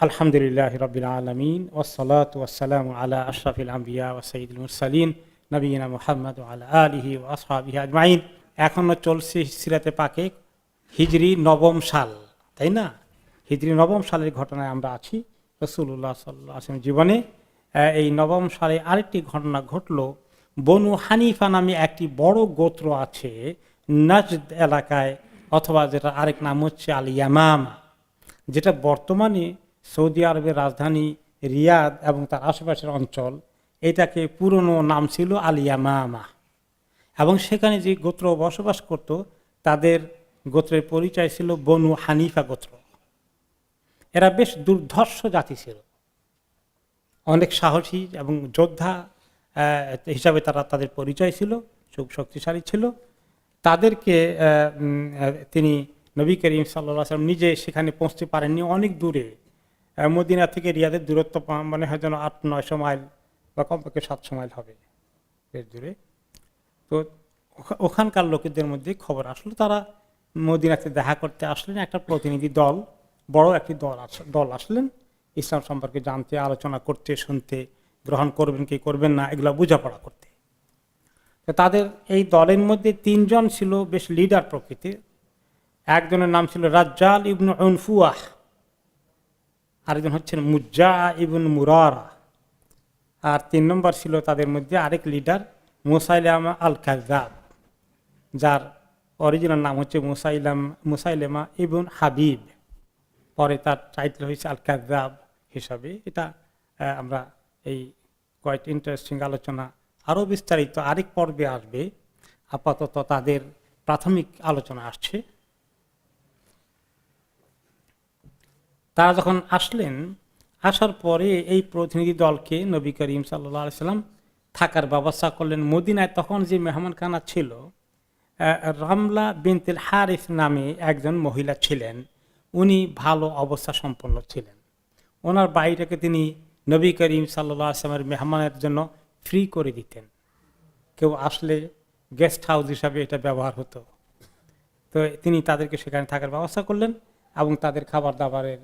আলহামদুলিল্লাহ রাব্বিল আলামিন ওয়াসসালাতু ওয়াসসালামু আলা আশরাফিল আম্বিয়া ওয়া সাইয়্যিদুল মুরসালিন নবিয়িনা মুহাম্মদ ওয়া আলা আলিহি ওয়া আসহাবিহি আজমাইন। এখনো চলছে সিরাতে পাকে হিজরি নবম সাল, তাই না? হিজরি নবম সালের ঘটনায় আমরা আছি। রাসূলুল্লাহ সাল্লাল্লাহু আলাইহি ওয়াসাল্লাম জীবনে এই নবম সালে আরেকটি ঘটনা ঘটলো। বনু হানিফা নামে একটি বড় গোত্র আছে নাজদ এলাকায়, অথবা যেটা আরেক নাম হচ্ছে আল ইয়ামামা, যেটা বর্তমানে সৌদি আরবের রাজধানী রিয়াদ এবং তার আশেপাশের অঞ্চল। এটাকে পুরনো নাম ছিল আল ইয়ামামা। এবং সেখানে যে গোত্র বসবাস করত তাদের গোত্রের পরিচয় ছিল বনু হানিফা গোত্র। এরা বেশ দুর্ধর্ষ জাতি ছিল, অনেক সাহসী এবং যোদ্ধা হিসাবে তারা তাদের পরিচয় ছিল, শক্তিশালী ছিল। তাদেরকে তিনি নবী করিম সাল্লাল্লাহু আলাইহি ওয়াসাল্লাম নিজে সেখানে পৌঁছতে পারেননি, অনেক দূরে। মদিনা থেকে রিয়াদের দূরত্ব মনে হয় যেন 800-900 মাইল বা কমপক্ষে 700 মাইল হবে, বেশ দূরে। তো ওখানকার লোকেদের মধ্যে খবর আসলো, তারা মদিনাতে দেখা করতে আসলেন। একটা প্রতিনিধি দল, বড় একটি দল আসলেন ইসলাম সম্পর্কে জানতে, আলোচনা করতে, শুনতে, গ্রহণ করবেন কি করবেন না এগুলো বোঝাপড়া করতে। তো তাদের এই দলের মধ্যে 3 জন ছিল বেশ লিডার প্রকৃতির। একজনের নাম ছিল রাজ্জাল ইবনে উনফুয়াহ, আরেকজন হচ্ছেন মুজ্জা ইবন মুরারা, আর 3 নম্বর ছিল তাদের মধ্যে আরেক লিডার মুসাইলামা আল কাযযাব, যার অরিজিনাল নাম হচ্ছে মুসাইলামা ইবন হাবিব। পরে তার টাইটেল হয়েছে আল কাযযাব হিসাবে। এটা আমরা এই কোয়াইট ইন্টারেস্টিং আলোচনা আরও বিস্তারিত আরেক পর্বে আসবে। আপাতত তাদের প্রাথমিক আলোচনা আসছে। তারা যখন আসলেন, আসার পরে এই প্রতিনিধি দলকে নবী করিম সাল্লাল্লাহু আলাইহি সাল্লাম থাকার ব্যবস্থা করলেন। মদিনায় তখন যে মেহমানখানা ছিল, রামলা বিনতুল হারিস নামে একজন মহিলা ছিলেন। উনি ভালো অবস্থা সম্পন্ন ছিলেন। ওনার বাড়িটাকে তিনি নবী করিম সাল্লাল্লাহু আলাইহি সাল্লামের মেহমানের জন্য ফ্রি করে দিতেন। কেউ আসলে গেস্ট হাউস হিসাবে এটা ব্যবহার হতো। তো তিনি তাদেরকে সেখানে থাকার ব্যবস্থা করলেন এবং তাদের খাবার দাবারের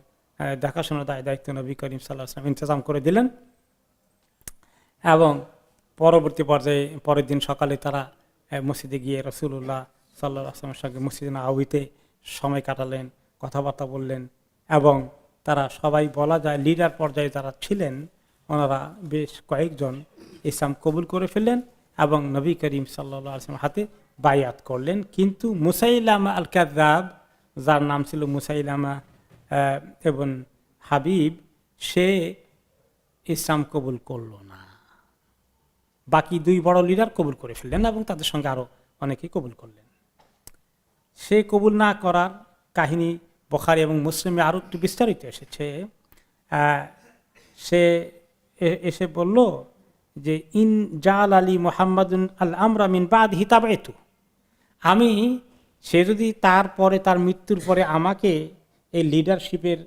দেখাশোনার দায়িত্ব নবী করিম সাল্লাল্লাহু আলাইহি ওয়াসাল্লাম ইন্তজাম করে দিলেন। এবং পরবর্তী পর্যায়ে পরের দিন সকালে তারা মসজিদে গিয়ে রাসূলুল্লাহ সাল্লাল্লাহু আলাইহি ওয়াসাল্লামের সঙ্গে মসজিদে নববীতে সময় কাটালেন, কথাবার্তা বললেন। এবং তারা সবাই বলা যায় লিডার পর্যায়ে যারা ছিলেন, ওনারা বেশ কয়েকজন ইসলাম কবুল করে ফেললেন এবং নবী করিম সাল্লাল্লাহু আলাইহি ওয়াসাল্লামের হাতে বায়াত করলেন। কিন্তু মুসাইলামা আল কাযযাব, যার নাম ছিল মুসাইলামা এবং হাবিব, সে ইসলাম কবুল করল না। বাকি 2 বড় লিডার কবুল করে ফেললেন এবং তাদের সঙ্গে আরো অনেকেই কবুল করলেন। সে কবুল না করার কাহিনী বুখারী এবং মুসলিমে আরো একটু বিস্তারিত এসেছে। সে এসে বলল যে ইন জাল আলী মুহাম্মাদুন আল আমরা মিন বাদহি তাবাইতু, সে যদি তারপরে তার মৃত্যুর পরে আমাকে এই লিডারশিপের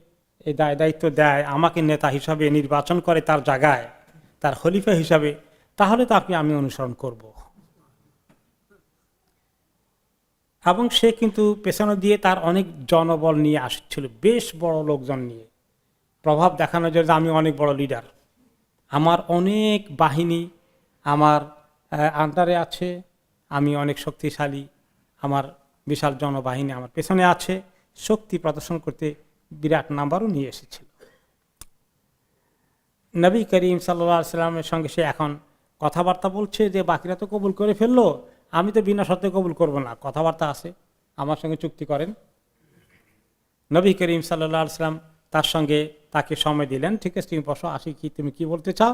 এই দায়িত্ব দেয়, আমাকে নেতা হিসাবে নির্বাচন করে তার জায়গায়, তার খলিফা হিসাবে, তাহলে তাকে আমি অনুসরণ করব। এবং সে কিন্তু পেছনে দিয়ে তার অনেক জনবল নিয়ে আসছিল, বেশ বড় লোকজন নিয়ে, প্রভাব দেখানোর জন্য আমি অনেক বড় লিডার, আমার অনেক বাহিনী আমার আন্ডারে আছে, আমি অনেক শক্তিশালী, আমার বিশাল জনবাহিনী আমার পেছনে আছে, শক্তি প্রদর্শন করতে বিরাট নাম্বারও নিয়ে এসেছিল। নবী করিম সাল্লাল্লাহু আলাইহি সাল্লামের সঙ্গে সে এখন কথাবার্তা বলছে যে বাকিরা তো কবুল করে ফেললো, আমি তো বিনা শর্তে কবুল করব না, কথাবার্তা আছে, আমার সঙ্গে চুক্তি করেন। নবী করিম সাল্লাল্লাহু আলাইহি সাল্লাম তাকে সময় দিলেন। ঠিক আছে, তুমি বসো, আসি কি তুমি কি বলতে চাও।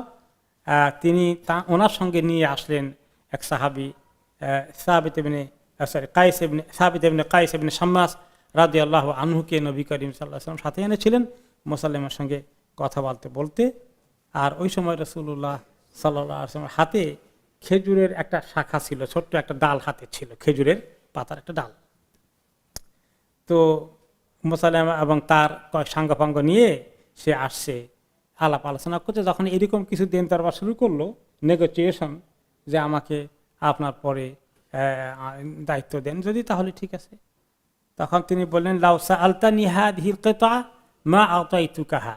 তিনি ওনার সঙ্গে নিয়ে আসলেন এক সাহাবী সাবিত ইবনে কায়েস ইবনে শাম্মাস রাদিয়াল্লাহু আনহুকে নবী করিম সাল্লাল্লাহু আলাইহি ওয়াসাল্লাম সাথে এনেছিলেন মুসাল্লিমের সঙ্গে কথা বলতে। আর ওই সময় রাসূলুল্লাহ সাল্লাল্লাহু আলাইহি ওয়াসাল্লামের হাতে খেজুরের একটা শাখা ছিল, ছোট্ট একটা ডাল হাতে ছিল, খেজুরের পাতার একটা ডাল। তো মুসাল্লিম এবং তার কয়েক সাঙ্গপাঙ্গ নিয়ে সে আসছে, আলাপ আলোচনা করছে। যখন এরকম কিছু দেন দরবার শুরু করলো, নেগোসিয়েশন, যে আমাকে আপনার পরে দায়িত্ব দেন যদি, তাহলে ঠিক আছে। তখন তিনি বললেন লাউ সাআলতানি হাযিহিল কিতা মা আতাইতুকাহা,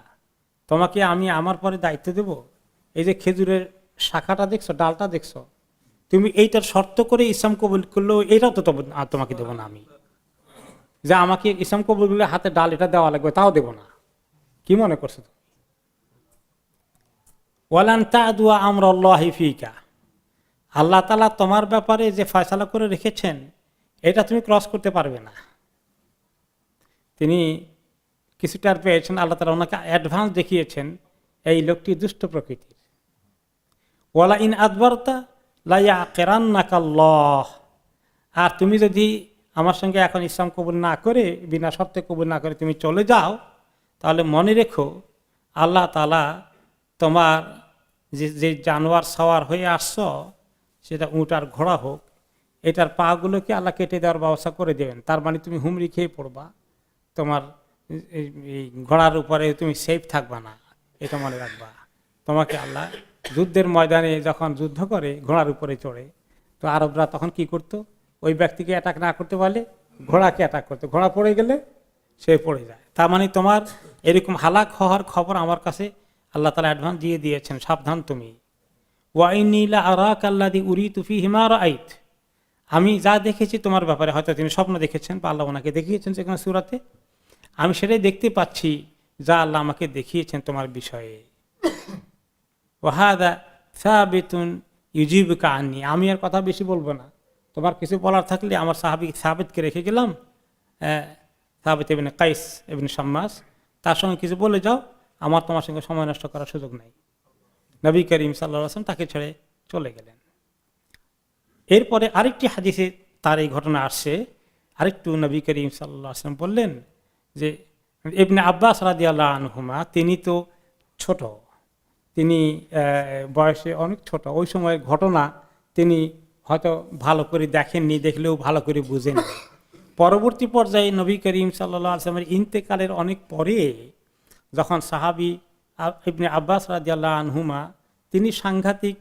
তোমাকে আমি আমার পরে দায়িত্ব দেব? এই যে খেজুরের শাখাটা দেখছো, ডালটা দেখছো, তুমি এইটার শর্ত করে ইসলাম কবুল করলেও এটাও তো তোমাকে দেবো না আমি, যে আমাকে ইসলাম কবুল করলে হাতে ডাল এটা দেওয়া লাগবে, তাও দেবো না। কি মনে করছো তুমি? ওয়ালান তা'দুয়া আমরাল্লাহি ফীকা, আল্লাহ তাআলা তোমার ব্যাপারে যে ফয়সালা করে রেখেছেন এটা তুমি ক্রস করতে পারবে না। তিনি কিছুটা পেয়েছেন, আল্লাহ তাআলা ওনাকে অ্যাডভান্স দেখিয়েছেন এই লোকটি দুষ্ট প্রকৃতির। ওয়ালা ইন আদবারতা লা ইয়াকিরান্নাকাল্লাহ, আর তুমি যদি আমার সঙ্গে এখন ইসলাম কবুল না করে, বিনা শর্তে কবুল না করে তুমি চলে যাও, তাহলে মনে রেখো আল্লাহ তাআলা তোমার যে জানোয়ার সওয়ার হয়ে আসছো, সেটা উট আর ঘোড়া হোক, এটার পাগুলোকে আল্লাহ কেটে দেওয়ার ব্যবস্থা করে দেবেন। তার মানে তুমি হুমড়ি খেয়ে পড়বা, তোমার এই ঘোড়ার উপরে তুমি সেফ থাকবা না, এটা মনে রাখবা। তোমাকে আল্লাহ যুদ্ধের ময়দানে যখন যুদ্ধ করে ঘোড়ার উপরে চড়ে, তো আরবরা তখন কি করতো, ওই ব্যক্তিকে অ্যাটাক না করতে পারলে ঘোড়াকে অ্যাটাক করতো, ঘোড়া পড়ে গেলে সে পড়ে যায়। তার মানে তোমার এরকম হালাক হওয়ার খবর আমার কাছে আল্লাহ তাআলা অ্যাডভান্স দিয়ে দিয়েছেন, সাবধান তুমি। ওয়াইন্নী লা আরাকা আল্লাযী উরিতু ফীহি মা রাআইত, আমি যা দেখেছি তোমার ব্যাপারে, হয়তো তিনি স্বপ্ন দেখেছেন বা আল্লাহ ওনাকে দেখিয়েছেন যেখানে সূরাতে, আমি সেটাই দেখতে পাচ্ছি যা আল্লাহ আমাকে দেখিয়েছেন তোমার বিষয়ে। ওয়াহাদা সাবিতুন ইউজিবুকা আন্নী, আমি আর কথা বেশি বলবো না, তোমার কিছু বলার থাকলে আমার সাহাবী সাবিতকে রেখে গেলাম, সাবিত ইবনে কাইস ইবনে শাম্মাস, তার সঙ্গে কিছু বলে যাও, আমার তোমার সঙ্গে সময় নষ্ট করার সুযোগ নাই। নবী করিম সাল্লাল্লাহু আলাইহি ওয়াসাল্লাম তাকে ছেড়ে চলে গেলেন। এরপরে আরেকটি হাদিসে তার এই ঘটনা আসছে, আরেকটু নবী করিম সাল্লাল্লাহু আলাইহি ওয়াসাল্লাম বললেন যে ইবনে আব্বাস রাদিয়াল্লাহু আনহুমা, তিনি তো ছোট, তিনি বয়সে অনেক ছোট, ওই সময়ের ঘটনা তিনি হয়তো ভালো করে দেখেননি, দেখলেও ভালো করে বুঝেন। পরবর্তী পর্যায়ে নবী করিম সাল্লাল্লাহু আলাইহি ওয়াসাল্লামের ইন্তেকালের অনেক পরে যখন সাহাবী ইবনে আব্বাস রাদিয়াল্লাহু আনহুমা, তিনি সাংঘাতিক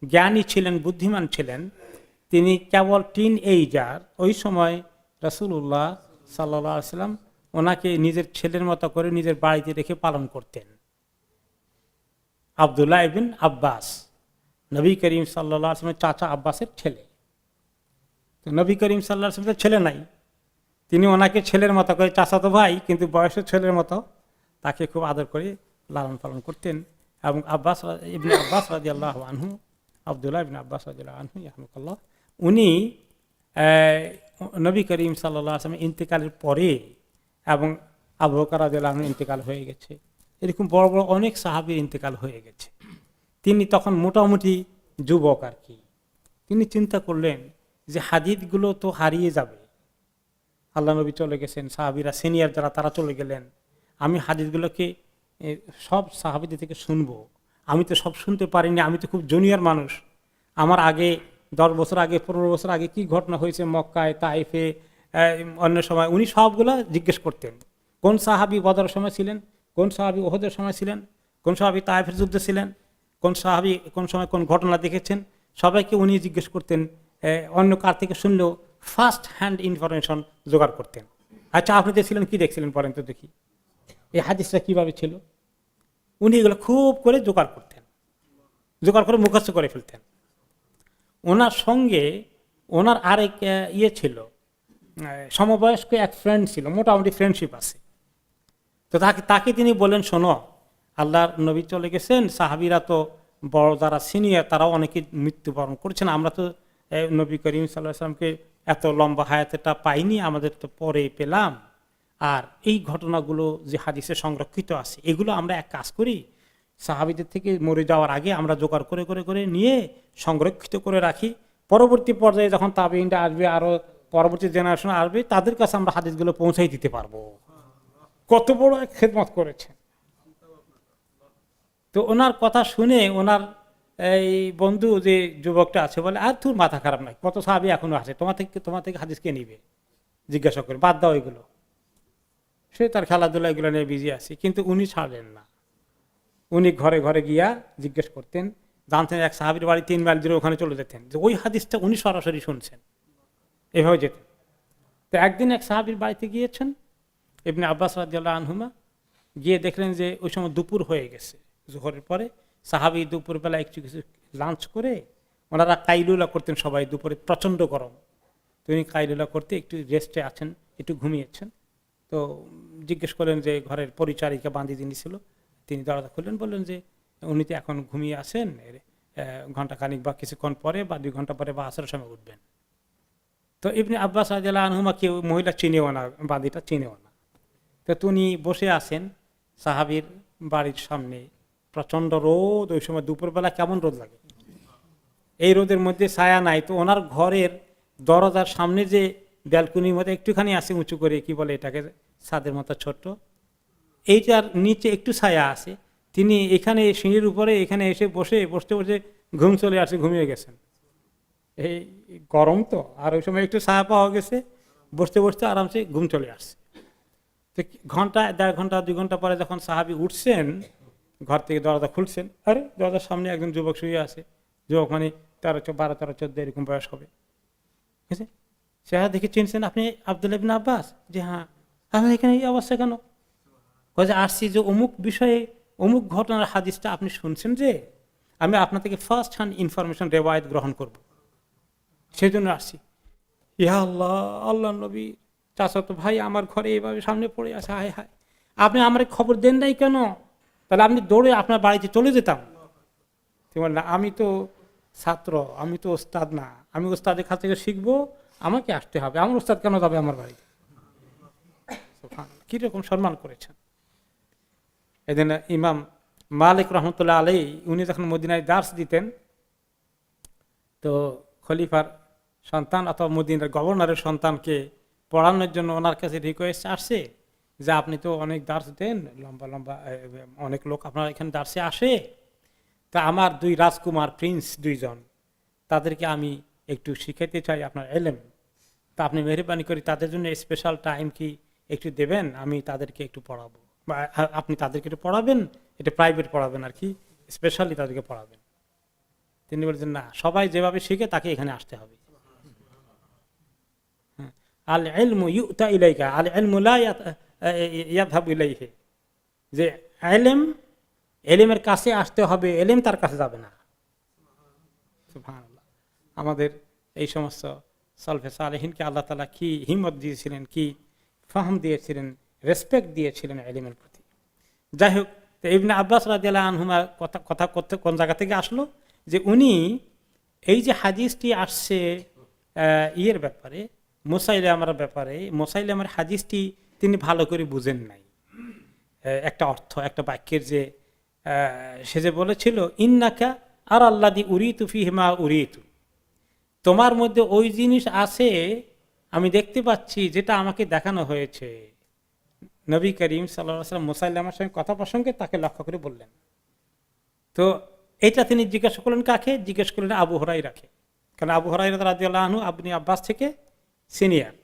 জ্ঞানী ছিলেন, বুদ্ধিমান ছিলেন, তিনি কেবল টিন এইজার, ওই সময় রাসূলুল্লাহ সাল্লাল্লাহু আলাইহি ওয়াসাল্লাম ওনাকে নিজের ছেলের মতো করে নিজের বাড়িতে রেখে পালন করতেন। আব্দুল্লাহ ইবনে আব্বাস, নবী করিম সাল্লাল্লাহু আলাইহি ওয়াসাল্লামের চাচা আব্বাসের ছেলে। তো নবী করিম সাল্লাল্লাহু আলাইহি ওয়াসাল্লামের ছেলে নাই, তিনি ওনাকে ছেলের মতো করে, চাচাতো ভাই কিন্তু বয়সের ছেলের মতো তাকে খুব আদর করে লালন পালন করতেন। এবং আব্বাস ইবনে আব্বাস রাদিয়াল্লাহু আনহু, আব্দুল্লাহ ইবনে আব্বাস রাদিয়াল্লাহু আনহু রাহমাহুল্লাহ, উনি নবী করিম সাল্লাল্লাহু আলাইহি ওয়াসাল্লামের ইন্তেকালের পরে, এবং আবু বকর রাদিয়াল্লাহু আনহু ইন্তেকাল হয়ে গেছে, এরকম বড় বড় অনেক সাহাবীর ইন্তেকাল হয়ে গেছে। তিনি তখন মোটামুটি যুবক আর কি। তিনি চিন্তা করলেন যে হাদিসগুলো তো হারিয়ে যাবে, আল্লাহ নবী চলে গেছেন, সাহাবীরা সিনিয়র যারা তারা চলে গেলেন, আমি হাদিসগুলোকে সব সাহাবীদের থেকে শুনবো, আমি তো সব শুনতে পারিনি, আমি তো খুব জুনিয়র মানুষ, আমার আগে 10 বছর আগে 15 বছর আগে কি ঘটনা হয়েছে মক্কায়, তাইফে, অন্য সময়, উনি সবগুলো জিজ্ঞেস করতেন। কোন সাহাবী বদরের সময় ছিলেন, কোন সাহাবী উহুদের সময় ছিলেন, কোন সাহাবী তাইফের যুদ্ধে ছিলেন, কোন সাহাবী কোন সময় কোন ঘটনা দেখেছেন, সবাইকে উনি জিজ্ঞেস করতেন। অন্য কার থেকে শুনলেও ফার্স্ট হ্যান্ড ইনফরমেশন জোগাড় করতেন। আচ্ছা আপনি যে ছিলেন কি দেখছিলেন বলেন তো দেখি, এই হাদিসটা কিভাবে ছিল, উনি এগুলো খুব করে জোগাড় করতেন, জোগাড় করে মুখস্থ করে ফেলতেন। ওনার সঙ্গে ওনার আরেক ছিল, সমবয়স্ক এক ফ্রেন্ড ছিল, মোটামুটি ফ্রেন্ডশিপ আছে। তো তাকে তিনি বলেন, শোনো, আল্লাহর নবী চলে গেছেন, সাহাবীরা তো বড় যারা সিনিয়র তারাও অনেকে মৃত্যুবরণ করছেন, আমরা তো নবী করিম সাল্লাল্লাহু আলাইহি ওয়াসাল্লামকে এত লম্বা হায়াতেটা পাইনি, আমাদের তো পরে পেলাম। আর এই ঘটনাগুলো যে হাদিসে সংরক্ষিত আছে, এগুলো আমরা এক কাজ করি, সাহাবীদের থেকে মরে যাওয়ার আগে আমরা জোগাড় করে করে করে নিয়ে সংরক্ষিত করে রাখি, পরবর্তী পর্যায়ে যখন তাবেঈনরা আসবে, আরো পরবর্তী জেনারেশন আসবে, তাদের কাছে আমরা হাদিসগুলো পৌঁছাই দিতে পারবো। কত বড় এক খেদমত করেছেন। তো ওনার কথা শুনে ওনার এই বন্ধু যে যুবকটা আছে বলে, আর তোর মাথা খারাপ নাই, কত সাহাবী এখনো আছে, তোমার থেকে হাদিস কে নিবে, জিজ্ঞাসা করে, বাদ দাও এগুলো। সে তার খেলাধুলা এগুলো নিয়ে বিজি আছে, কিন্তু উনি ছাড়লেন না। উনি ঘরে ঘরে গিয়া জিজ্ঞেস করতেন, জানতেন এক সাহাবীর বাড়ি 3 মাইল দূরে, ওখানে চলে যেতেন, যে ওই হাদিসটা উনি সরাসরি শুনছেন, এভাবে যেতেন। তো একদিন এক সাহাবীর বাড়িতে গিয়েছেন ইবনে আব্বাস রাদিয়াল্লাহু আনহুমা, গিয়ে দেখলেন যে ওই সময় দুপুর হয়ে গেছে, জোহরের পরে সাহাবী দুপুরবেলা একটু কিছু লাঞ্চ করে, ওনারা কাইলুলা করতেন সবাই, দুপুরে প্রচণ্ড গরম, তিনি কাইলুলা করতে একটু রেস্টে আছেন, একটু ঘুমিয়েছেন। তো জিজ্ঞেস করলেন যে ঘরের পরিচারিকা বান্দি যিনি ছিল, তিনি দরজা খুললেন, বললেন যে উনি তো এখন ঘুমিয়ে আছেন, ঘন্টা খানিক বা কিছুক্ষণ পরে বা 2 ঘন্টা পরে বা আসরের সময় উঠবেন। তো ইবনে আব্বাস রাদিয়াল্লাহু আনহুমা কেউ মহিলা চিনেও না, বান্দিটা চিনেও না। তো তিনি বসে আছেন সাহাবীর বাড়ির সামনে, প্রচন্ড রোদ, ওই সময় দুপুরবেলা কেমন রোদ লাগে, এই রোদের মধ্যে ছায়া নাই। তো ওনার ঘরের দরজার সামনে যে ব্যালকনির মধ্যে একটুখানি আছে উঁচু করে, কি বলে এটাকে, ছাদের মতো ছোট্ট, এইটার নিচে একটু ছায়া আছে, তিনি এখানে সিঁড়ির উপরে এখানে এসে বসতে বসতে ঘুম চলে আসে, ঘুমিয়ে গেছেন। এই গরম তো, আর ওই সময় একটু ছায়া পাওয়া গেছে, বসতে বসতে আরামসে ঘুম চলে আসছে। তো ঘন্টা 1.5 ঘন্টা 2 ঘন্টা পরে যখন সাহাবী উঠছেন, ঘর থেকে দরজা খুলছেন, আরে দরজার সামনে একজন যুবক শুয়ে আছে। যুবক মানে 12, 13, 14 এরকম বয়স হবে। ঠিক আছে, সে দেখে চিনছেন, আপনি আব্দুল্লাহ ইবনে আব্বাস? যে হ্যাঁ। আমি এখানে এই অবস্থা কেন? যে আসছি যে অমুক বিষয়ে অমুক ঘটনার হাদিসটা আপনি শুনছেন, যে আমি আপনার থেকে ফার্স্ট হ্যান্ড ইনফরমেশন রেওয়ায়েত গ্রহণ করব, সেই জন্য আসছি। ইয়া আল্লাহ, আল্লাহ নবী, চাচাতো ভাই আমার ঘরে এইভাবে সামনে পড়ে আছে, হায় হায়, আপনি আমার খবর দেন নাই কেন? তাহলে আপনি দৌড়ে আপনার বাড়িতে চলে যেতাম। না, আমি তো ছাত্র, আমি তো ওস্তাদ না, আমি ওস্তাদের কাছ থেকে শিখবো, আমাকে আসতে হবে, আমার ওস্তাদ কেন যাবে আমার বাড়িতে? কিরকম সম্মান করেছেন। এই জন্য ইমাম মালিক রহমতুল্লাহ আলাইহি, উনি যখন মদিনায় দার্স দিতেন, তো খলিফার সন্তান অথবা মদিনার গভর্নরের সন্তানকে পড়ানোর জন্য ওনার কাছে রিকোয়েস্ট আসছে যে আপনি তো অনেক দার্স দেন, লম্বা লম্বা অনেক লোক আপনার এখানে দার্সে আসে, তা আমার 2 রাজকুমার প্রিন্স 2 জন, তাদেরকে আমি একটু শিখাইতে চাই আপনার এলেম, তা আপনি মেহরবানি করে তাদের জন্য স্পেশাল টাইম কি একটু দেবেন, আমি তাদেরকে একটু পড়াবো, বা আপনি তাদেরকে একটু পড়াবেন, এটা প্রাইভেট পড়াবেন আর কি, স্পেশালি তাদেরকে পড়াবেন। তিনি বলছেন না, সবাই যেভাবে শিখে তাকে এখানে আসতে হবে। আল ইলমু ইউতা ইলাইকা আল ইলমু লা ইয়াযহাবু ইলাইহি, যে এলেমের কাছে আসতে হবে, এলেম তার কাছে যাবে না। সুবহানাল্লাহ। আমাদের এই সমস্ত সালফে সালেহিনকে আল্লাহ তাআলা কি হিম্মত দিয়েছিলেন, কি ফাহম দিয়েছিলেন, রেসপেক্ট দিয়েছিলেন এলেমের প্রতি। যাই হোক, ইবনে আব্বাস রাদিয়াল্লাহু আনহুমা কথা করতে কোন জায়গা থেকে আসলো, যে উনি এই যে হাদিসটি আসছে ইয়ের ব্যাপারে, মুসাইলামার ব্যাপারে, মুসাইলামার হাদিসটি তিনি ভালো করে বুঝেন নাই। একটা অর্থ, একটা বাক্যের যে সে যে বলেছিল, ইন্নাকা আর আল্লাদি উরিতু ফিহি মা উরিতু, তোমার মধ্যে ওই জিনিস আছে আমি দেখতে পাচ্ছি যেটা আমাকে দেখানো হয়েছে। নবী করিম সাল্লাল্লাহু আলাইহি ওয়াসাল্লাম মুসাইলামার সঙ্গে কথা প্রসঙ্গে তাকে লক্ষ্য করে বললেন। তো এটা তিনি জিজ্ঞাসা করলেন কাকে? জিজ্ঞেস করলেন আবু হুরায়রাকে। কারণ আবু হুরায়রা রাদিয়াল্লাহু আনহু ইবনে আব্বাস থেকে সিনিয়র,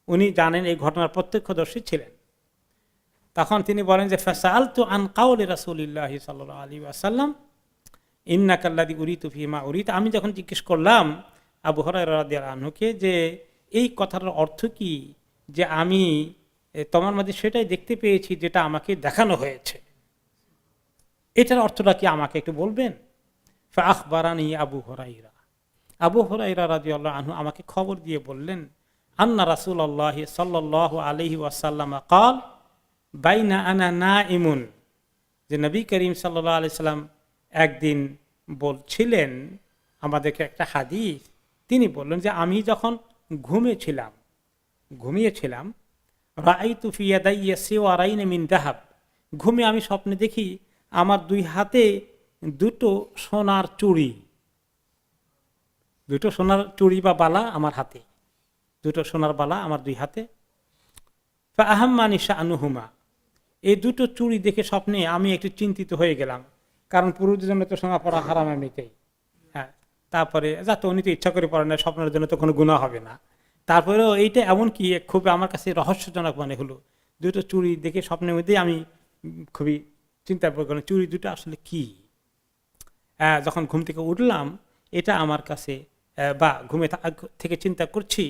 উনি জানেন, এই ঘটনার প্রত্যক্ষদর্শী ছিলেন। তখন তিনি বলেন যে ফাসালতু আন কাউলি রাসূলিল্লাহি সাল্লাল্লাহু আলাইহি ওয়াসাল্লাম ইন্নাকা আল্লাযী উরিতু ফিহি মা উরিত, আমি যখন জিজ্ঞেস করলাম আবু হুরায়রা রাদিয়াল্লাহু আনহুকে যে এই কথার অর্থ কি, যে আমি তোমার মধ্যে সেটাই দেখতে পেয়েছি যেটা আমাকে দেখানো হয়েছে, এটার অর্থটা কি আমাকে একটু বলবেন? ফাআখবারানি আবু হুরায়রা, আবু হুরায়রা রাদিয়াল্লাহু আনহু আমাকে খবর দিয়ে বললেন, আন্না রাসূলুল্লাহ সাল্লাল্লাহু আলাইহি ওয়াসাল্লাম ক্বাল বাইনা আনা নাইমুন, যে নবী করিম সাল্লাল্লাহু আলাইহি সাল্লাম একদিন বলছিলেন আমাদেরকে একটা হাদিস, তিনি বললেন যে আমি যখন ঘুমিয়েছিলাম রাআইতু ফি ইয়াদাইয়া সিওয়ারাইন মিন যাহাব, ঘুমে আমি স্বপ্নে দেখি আমার 2 হাতে 2টো সোনার চুড়ি, 2টো সোনার চুড়ি বা বালা আমার হাতে, 2টো সোনার বালা আমার 2 হাতে। ফাআহাম্মানি শাআনুহুমা, এই 2টো চুড়ি দেখে স্বপ্নে আমি একটু চিন্তিত হয়ে গেলাম, কারণ পুরুষদের জন্য তো সোনা পরা হারাম এমনিতেই। হ্যাঁ, তারপরে যাতে উনি তো ইচ্ছা করে পড়েন না, স্বপ্নের জন্য তো কোনো গুনাহ হবে না, তারপরেও এইটা এমন কি খুব আমার কাছে রহস্যজনক মনে হলো, 2টো চুড়ি দেখে স্বপ্নের মধ্যেই আমি খুবই চিন্তা করলাম চুড়ি 2টো আসলে কি। যখন ঘুম থেকে উঠলাম, এটা আমার কাছে বা ঘুমে থেকে চিন্তা করছি,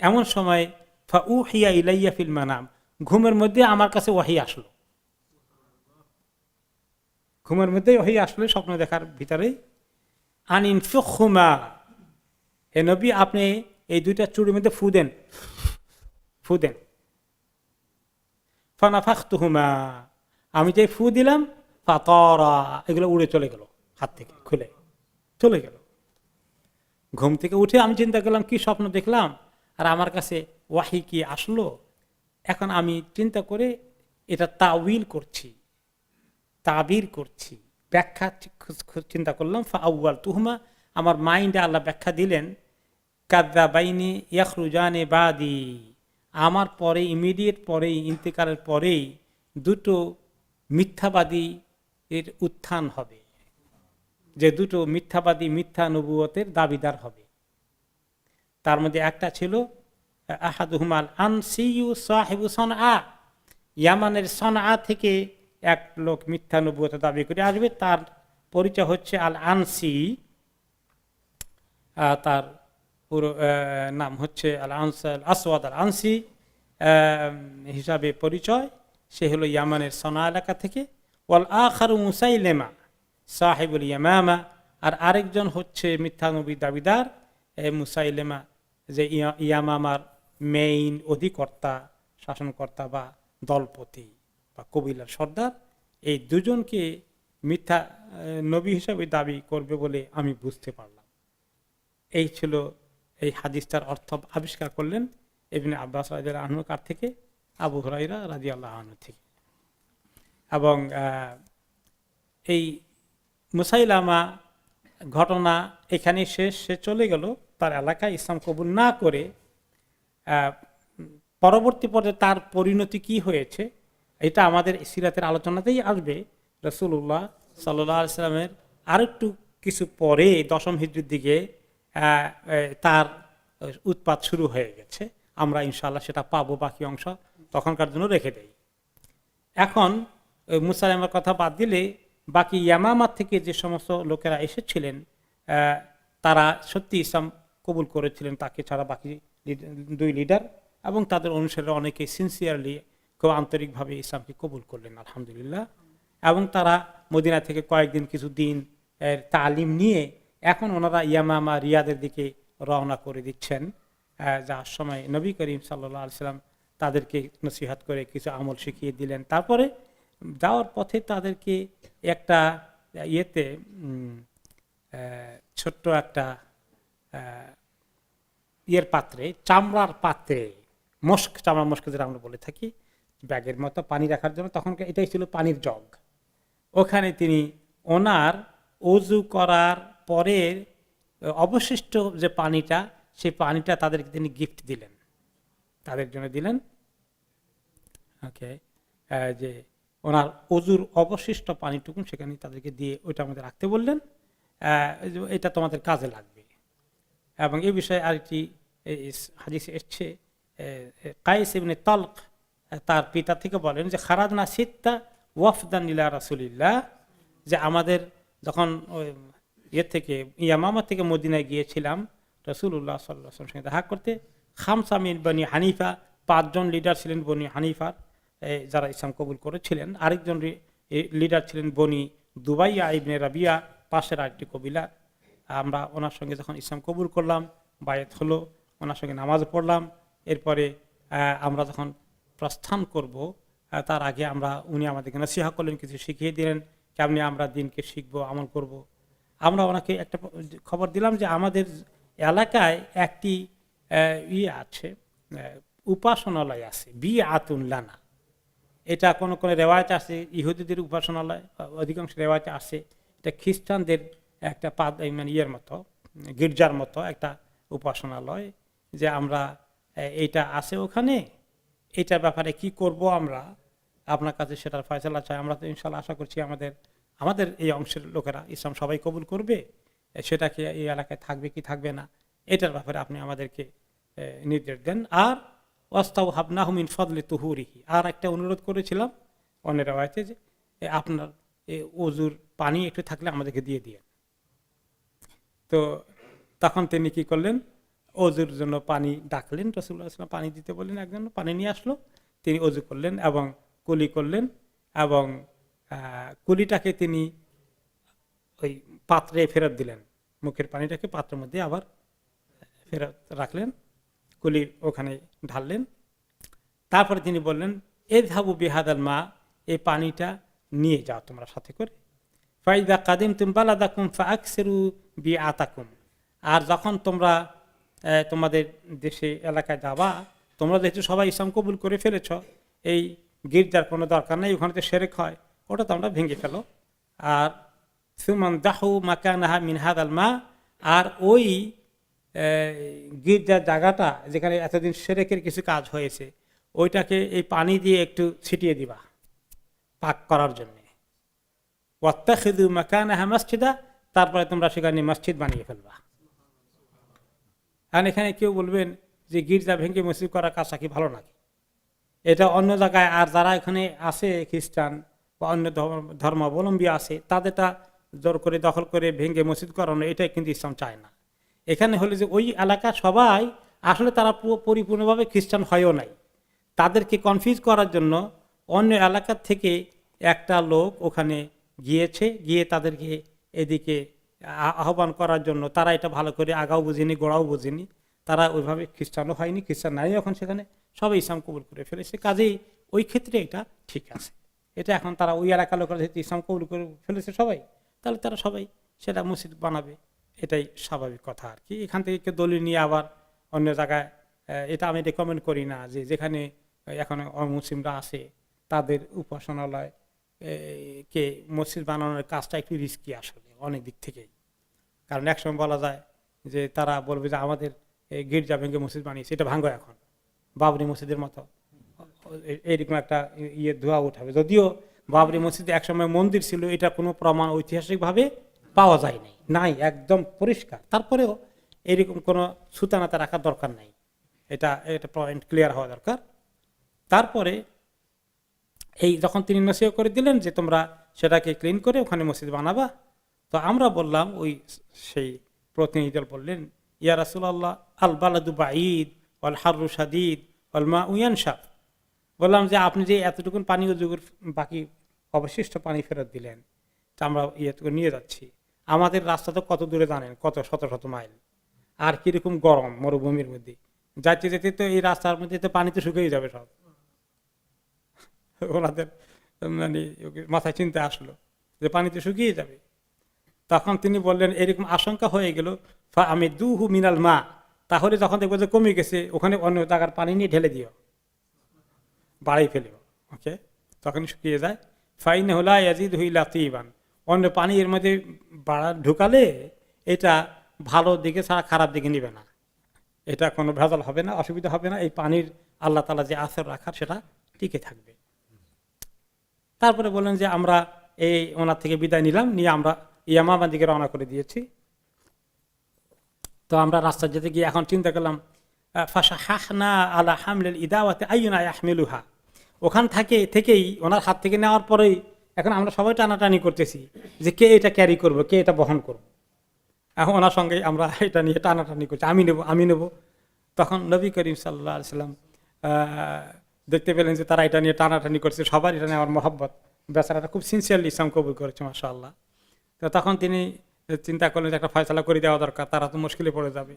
এমন সময় ফাউহিয়া ইলাইয়া ফিল মানাম, ঘুমের মধ্যে আমার কাছে ওয়াহি আসলো। ঘুমের মধ্যেই ওহি আসলে স্বপ্ন দেখার ভিতরেই আনিনফুখুমা, হে নবী আপনি এই দুইটা চুড়ির মধ্যে ফু দেন। ফানাফাখতুহুমা, আমি যে ফু দিলাম, ফাতারা, এগুলো উড়ে চলে গেল, হাত থেকে খুলে চলে গেল। ঘুম থেকে উঠে আমি চিন্তা করলাম কি স্বপ্ন দেখলাম, আর আমার কাছে ওয়াহি কি আসলো। এখন আমি চিন্তা করে এটা তাবির করছি, ব্যাখ্যা চিন্তা করলাম। ফাআউয়াল তুহুমা, আমার মাইন্ডে আল্লাহ ব্যাখ্যা দিলেন, কাযযাবাইনি ইয়াখরুজানি বাদি, আমার পরে ইমিডিয়েট পরেই, ইন্তেকালের পরেই দুটো মিথ্যাবাদী এর উত্থান হবে, যে দুটো মিথ্যাবাদী মিথ্যা নবুয়তের দাবিদার হবে। তার মধ্যে একটা ছিল আহাদুহুমাল আনসিয়ু সাহিবু সনআ, ইয়ামানের সনআ থেকে এক লোক মিথ্যা নবুয়তের দাবি করে আসবে। তার পরিচয় হচ্ছে আল আনসি, তার পুরো নাম হচ্ছে আল আসওয়াদ আল আনসি হিসাবে পরিচয়। সে হলো ইয়ামানের সনা এলাকা থেকে। ওয়াল আখারু মুসাইলেমা সাহিবুল ইয়ামামা, আর আরেকজন হচ্ছে মিথ্যানবী দাবিদার মুসাইলেমা, যে ইয়ামামার মেইন অধিকর্তা, শাসনকর্তা বা দলপতি বা কবিলার সর্দার। এই দুজনকে মিথ্যা নবী হিসাবে দাবি করবে বলে আমি বুঝতে পারলাম। এই ছিল এই হাদিসটার অর্থ আবিষ্কার করলেন ইবনে আব্বাস রাদিয়াল্লাহু আনহু কার থেকে? আবু হুরায়রা রাদিয়াল্লাহু আনহু থেকে। এবং এই মুসাইলামা ঘটনা এখানে শেষ, সে চলে গেল তার এলাকায়, ইসলাম কবুল না করে। পরবর্তী পর্যায়ে তার পরিণতি কি হয়েছে এটা আমাদের সিরাতের আলোচনাতেই আসবে। রাসূলুল্লাহ সাল্লাল্লাহু আলাইহি ওয়াসাল্লামের আরেকটু কিছু পরে 10ম হিজরির দিকে তার উৎপাত শুরু হয়ে গেছে। আমরা ইনশাআল্লাহ সেটা পাবো, বাকি অংশ তখনকার জন্য রেখে দেই। এখন মুসাইলামার কথা বাদ দিলে বাকি ইয়ামামার থেকে যে সমস্ত লোকেরা এসেছিলেন তারা সত্যি ইসলাম কবুল করেছিলেন, তাকে ছাড়া বাকি দুই লিডার, এবং তাদের অনুসারে অনেকে সিনসিয়ারলি, খুব আন্তরিকভাবে ইসলামকে কবুল করলেন আলহামদুলিল্লাহ। এবং তারা মদিনা থেকে কয়েকদিন কিছু দিন তালিম নিয়ে এখন ওনারা ইয়ামামা রিয়াদের দিকে রওনা করে দিচ্ছেন। যার সময় নবী করিম সাল্লাল্লাহু আলাইহি সাল্লাম তাদেরকে নসিহত করে কিছু আমল শিখিয়ে দিলেন। তারপরে যাওয়ার পথে তাদেরকে একটা ইয়েতে ছোট্ট একটা ইয়ের পাত্রে, চামড়ার পাত্রে, চামড়া মস্ক যেটা আমরা বলে থাকি, ব্যাগের মতো পানি রাখার জন্য, তখন এটাই ছিল পানির জগ। ওখানে তিনি ওনার ওযু করার পরের অবশিষ্ট যে পানিটা, সেই পানিটা তাদেরকে তিনি গিফট দিলেন, তাদের জন্য দিলেন। ওকে, যে ওনার ওযুর অবশিষ্ট পানিটুকু সেখানে তাদেরকে দিয়ে ওইটা আমাদের রাখতে বললেন, এটা তোমাদের কাজে লাগবে। এবং এই বিষয়ে আরেকটি হাদিসে এসছে, কায়েস ইবনে তালক তার পিতা থেকে বলেন যে খারাজনা সিত্তা ওয়াফদান ইলা রাসূলিল্লাহ, যে আমাদের যখন ইয়ে থেকে ইয়ামামা থেকে মদিনায় গিয়েছিলাম রাসূলুল্লাহ সাল্লাল্লাহু আলাইহি ওয়াসাল্লামের সঙ্গে দেখা করতে, খামসা মিন বনি হানিফা, 5 জন লিডার ছিলেন বনি হানিফার যারা ইসলাম কবুল করেছিলেন। আরেকজন লিডার ছিলেন বনি দুবাইয়া ইবনে রাবিয়া, পাশের আরেকটি কবিলা। আমরা ওনার সঙ্গে যখন ইসলাম কবুল করলাম, বায়াত হলো, ওনার সঙ্গে নামাজ পড়লাম। এরপরে আমরা যখন প্রস্থান করব তার আগে উনি আমাদেরকে নসিহত করলেন, কিছু শিখিয়ে দিলেন কেমনি আমরা দিনকে শিখবো, আমল করব। আমরা ওনাকে একটা খবর দিলাম যে আমাদের এলাকায় একটি আছে, উপাসনালয় আছে, বিআতুন লানা। এটা কোনো কোনো রেওয়ায়েতে আছে ইহুদিদের উপাসনালয়, অধিকাংশ রেওয়ায়েতে আছে এটা খ্রিস্টানদের একটা মানে ইয়ের মতো, গির্জার মতো একটা উপাসনালয়, যে আমরা এইটা আছে ওখানে, এটার ব্যাপারে কি করব আমরা, আপনার কাছে সেটার ফয়সালা চাই। আমরা তো ইনশাআল্লাহ আশা করছি আমাদের এই অংশের লোকেরা ইসলাম সবাই কবুল করবে, সেটা কি এই এলাকায় থাকবে কি থাকবে না, এটার ব্যাপারে আপনি আমাদেরকে নির্দেশ দেন। আর ওয়াস্তাউ হাবনাহু মিন ফাদলি তুহুরিহি, আর একটা অনুরোধ করেছিলাম অনেক রাওয়ায়াতে, যে আপনার ওযুর পানি একটু থাকলে আমাদেরকে দিয়ে দিয়েন। তো তখন তিনি কি করলেন, ওযুর জন্য পানি ডাকলেন, রাসূলুল্লাহ সাল্লাল্লাহু আলাইহি ওয়াসাল্লাম পানি দিতে বললেন, একজন পানি নিয়ে আসলো, তিনি ওযু করলেন এবং কুলি করলেন এবং কুলিটাকে তিনি ওই পাত্রে ফেরত দিলেন, মুখের পানিটাকে পাত্রের মধ্যে আবার ফেরত রাখলেন, কুলি ওখানে ঢাললেন। তারপরে তিনি বললেন, এযহাবু বিহাদাল মা, এই পানিটা নিয়ে যাও তোমরা সাথে করে। ফাইদা কাদিমতুম বালাদাকুম ফাআকসিরু বিআতাকুম, আর যখন তোমরা তোমাদের দেশে এলাকায় যাবা, তোমরা যেহেতু সবাই ইসলাম কবুল করে ফেলেছ, এই গির্জার কোনো দরকার নেই, ওখানে তো শিরক হয়, ওটা তোমরা ভেঙে ফেলো। আর সুমান দাহু মাকানাহা মিন হাদাল মা, আর ওই গির্জার জায়গাটা যেখানে এতদিন শিরকের কিছু কাজ হয়েছে, ওইটাকে এই পানি দিয়ে একটু ছিটিয়ে দিবা পাক করার জন্য। ওয়াত্তাখিযু মাকানাহা মাসজিদা, তারপরে তোমরা সেখানে মসজিদ বানিয়ে ফেলবা। আর এখানে কেউ বলবেন যে গির্জা ভেঙে মসজিদ করার কাজটা কি ভালো নাকি? এটা অন্য জায়গায়, আর যারা এখানে আছে খ্রিস্টান বা অন্য ধর্মাবলম্বী আছে, তাদেরটা জোর করে দখল করে ভেঙে মসজিদ করানো, এটাই কিন্তু ইসলাম চায় না। এখানে হলে যে ওই এলাকা সবাই আসলে তারা পরিপূর্ণভাবে খ্রিস্টান হয়ও নাই, তাদেরকে কনফিউজ করার জন্য অন্য এলাকার থেকে একটা লোক ওখানে গিয়েছে, গিয়ে তাদেরকে এদিকে আহ্বান করার জন্য। তারা এটা ভালো করে আগাও বুঝেনি, গোড়াও বুঝেনি, তারা ওইভাবে খ্রিস্টানও হয়নি, খ্রিস্টান নাই এখন সেখানে, সবাই ইসলাম কবুল করে ফেলেছে। কাজেই ওই ক্ষেত্রে এটা ঠিক আছে। এটা এখন তারা ওই এলাকার লোকেরা যেহেতু ইসলাম কবুল করে ফেলেছে সবাই, তাহলে তারা সবাই সেটা মসজিদ বানাবে, এটাই স্বাভাবিক কথা আর কি। এখান থেকে কেউ দলিল নিয়ে আবার অন্য জায়গায়, এটা আমি রেকমেন্ড করি না, যে যেখানে এখন অমুসলিমরা আছে তাদের উপাসনালয় কে মসজিদ বানানোর কাজটা একটু রিস্কি আসলে অনেক দিক থেকেই। কারণ একসময় বলা যায় যে তারা বলবে যে আমাদের গির্জা ভেঙে মসজিদ বানিয়েছে, এটা ভাঙ্গো এখন বাবরি মসজিদের মতো, এইরকম একটা ধোয়া উঠাবে। যদিও বাবরি মসজিদে একসময় মন্দির ছিল, এটা কোনো প্রমাণ ঐতিহাসিকভাবে পাওয়া যায় নাই, একদম পরিষ্কার। তারপরেও এরকম কোনো সুতানাতে রাখার দরকার নাই, এটা পয়েন্ট ক্লিয়ার হওয়া দরকার। তারপরে এই যখন তিনি নসিহত করে দিলেন যে তোমরা সেটাকে ক্লিন করে ওখানে মসজিদ বানাবা, তো আমরা বললাম, ওই সেই প্রতিনিধি দল বললেন, ইয়া রাসূলুল্লাহ আল বালাদু বাঈদ ওয়াল হাররু শাদীদ ওয়াল মাউ ইয়ানশাফ, বললাম যে আপনি যে এতটুকুন পানি যুগের বাকি অবশিষ্ট পানি ফেরত দিলেন, তা আমরা নিয়ে যাচ্ছি, আমাদের রাস্তা তো কত দূরে জানেন, কত শত শত মাইল, আর কিরকম গরম মরুভূমির মধ্যে যাইতে যেতে, তো এই রাস্তার মধ্যে তো পানি তো শুকিয়ে যাবে সব। ওনাদের মানে মাথায় চিন্তা আসলো যে পানিতে শুকিয়ে যাবে। তখন তিনি বললেন, এরকম আশঙ্কা হয়ে গেল, আমি দুহু মিনাল মা, তাহলে যখন দেখবো যে কমে গেছে, ওখানে অন্য জায়গার পানি নিয়ে ঢেলে দিও, বাড়াই ফেলিও, ওকে, তখন শুকিয়ে যায়। ফাইন হলা ইয়াজিদ হুইলা তিবান, অন্য পানি এর মধ্যে ঢুকালে এটা ভালো দিকে ছাড়া খারাপ দিকে নিবে না, এটা কোনো ভেজাল হবে না, অসুবিধা হবে না, এই পানির আল্লাহ তাআলা যে আসর রাখার সেটা টিকে থাকবে। তারপরে বললেন যে আমরা এই ওনার থেকে বিদায় নিলাম, নিয়ে আমরা ইয়ামামা দিকে রওনা করে দিয়েছি। তো আমরা রাস্তা যেতে গিয়ে এখন চিন্তা করলাম, ফাশাহাহনা আলা হামলিল ইদাওয়াতি আইয়ুনা ইয়াহমিলুহা, ওখান থেকেই ওনার হাত থেকে নেওয়ার পরেই এখন আমরা সবাই টানাটানি করতেছি যে কে এটা ক্যারি করবো, কে এটা বহন করবো। এখন ওনার সঙ্গে আমরা এটা নিয়ে টানাটানি করছি, আমি নেব। তখন নবী করিম সাল্লাল্লাহু আলাইহি সাল্লাম দেখতে পেলেন যে তারা এটা নিয়ে টানাটানি করছে, সবার এটা নেওয়ার মহব্বত, বেচারাটা খুব সিনসিয়ারলি ইসলাম কবুল করেছে মাশাআল্লাহ। তো তখন তিনি চিন্তা করলেন যে একটা ফয়সালা করে দেওয়া দরকার, তারা তো মুশকিলে পড়ে যাবে।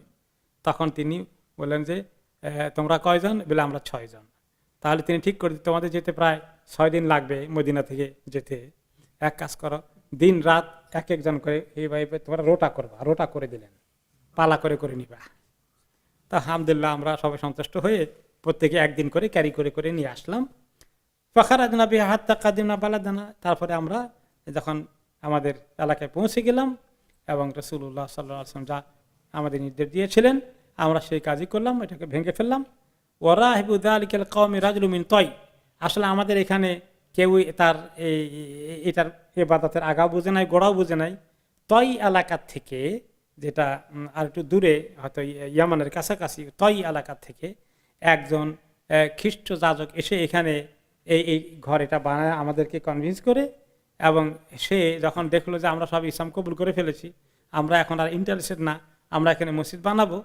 তখন তিনি বললেন যে তোমরা কয়জন? বলে আমরা 6 জন। তাহলে তিনি ঠিক করে তোমাদের যেতে প্রায় 6 দিন লাগবে মদিনা থেকে যেতে, এক কাজ করো, দিন রাত এক একজন করে এইভাবে তোমরা রোটা করে দিলেন, পালা করে নিবা। তা আলহামদুলিল্লাহ আমরা সবাই সন্তুষ্ট হয়ে প্রত্যেকে একদিন করে ক্যারি করে নিয়ে আসলাম। ফাখারাজনা বিহা হাত্তা কাদিমনা বালাদানা, তারপরে আমরা যখন আমাদের এলাকায় পৌঁছে গেলাম এবং রাসূলুল্লাহ সাল্লাল্লাহু আলাইহি ওয়াসাল্লাম যা আমাদের নির্দেশ দিয়েছিলেন আমরা সেই কাজই করলাম, এটাকে ভেঙে ফেললাম। ওয়ারাহিবু যালিকাল কওমি রাজুলুম মিন তয়, আসলে আমাদের এখানে কেউ তার এটার ইবাদতের আগাও বুঝে নাই, গোড়াও বুঝে নাই। তয় এলাকার থেকে, যেটা আর একটু দূরে হয়তো ইয়ামানের কাছাকাছি, তয় এলাকার থেকে একজন খ্রিস্ট যাজক এসে এখানে এই ঘর এটা বানায় আমাদেরকে কনভিন্স করে, এবং সে যখন দেখলো যে আমরা সব ইসলাম কবুল করে ফেলেছি, আমরা এখন আর ইন্টারেস্টেড না, আমরা এখানে মসজিদ বানাবো,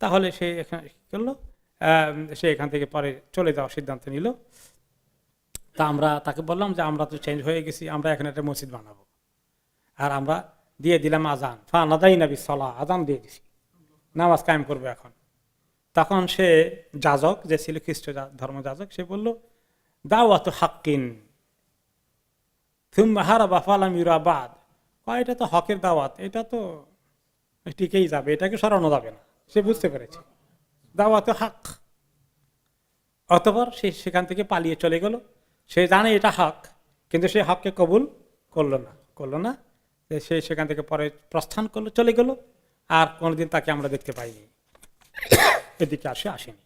তাহলে সে এখানে করলো, সে এখান থেকে পরে চলে যাওয়ার সিদ্ধান্ত নিল। তা আমরা তাকে বললাম যে আমরা তো চেঞ্জ হয়ে গেছি, আমরা এখানে একটা মসজিদ বানাবো, আর আমরা দিয়ে দিলাম আজান, ফানাদাই নবী সালাহ, আজান দিয়ে দিছি, নামাজ কায়েম করবো এখন। তখন সে যাজক যে ছিল খ্রিস্ট ধর্ম যাজক, সে বলল দাওয়াত হাক্কিন থুম্মা হারাবা ফালাম ইউরাবাদ, এটা তো হকের দাওয়াত, এটা তো টিকেই যাবে, এটাকে সরানো যাবে না। সে বুঝতে পেরেছে দাওয়াত হক। অতঃপর সে সেখান থেকে পালিয়ে চলে গেল। সে জানে এটা হক, কিন্তু সে হককে কবুল করলো না। সে সেখান থেকে পরে প্রস্থান করলো, চলে গেল, আর কোনোদিন তাকে আমরা দেখতে পাইনি, এদিকে আসেনি।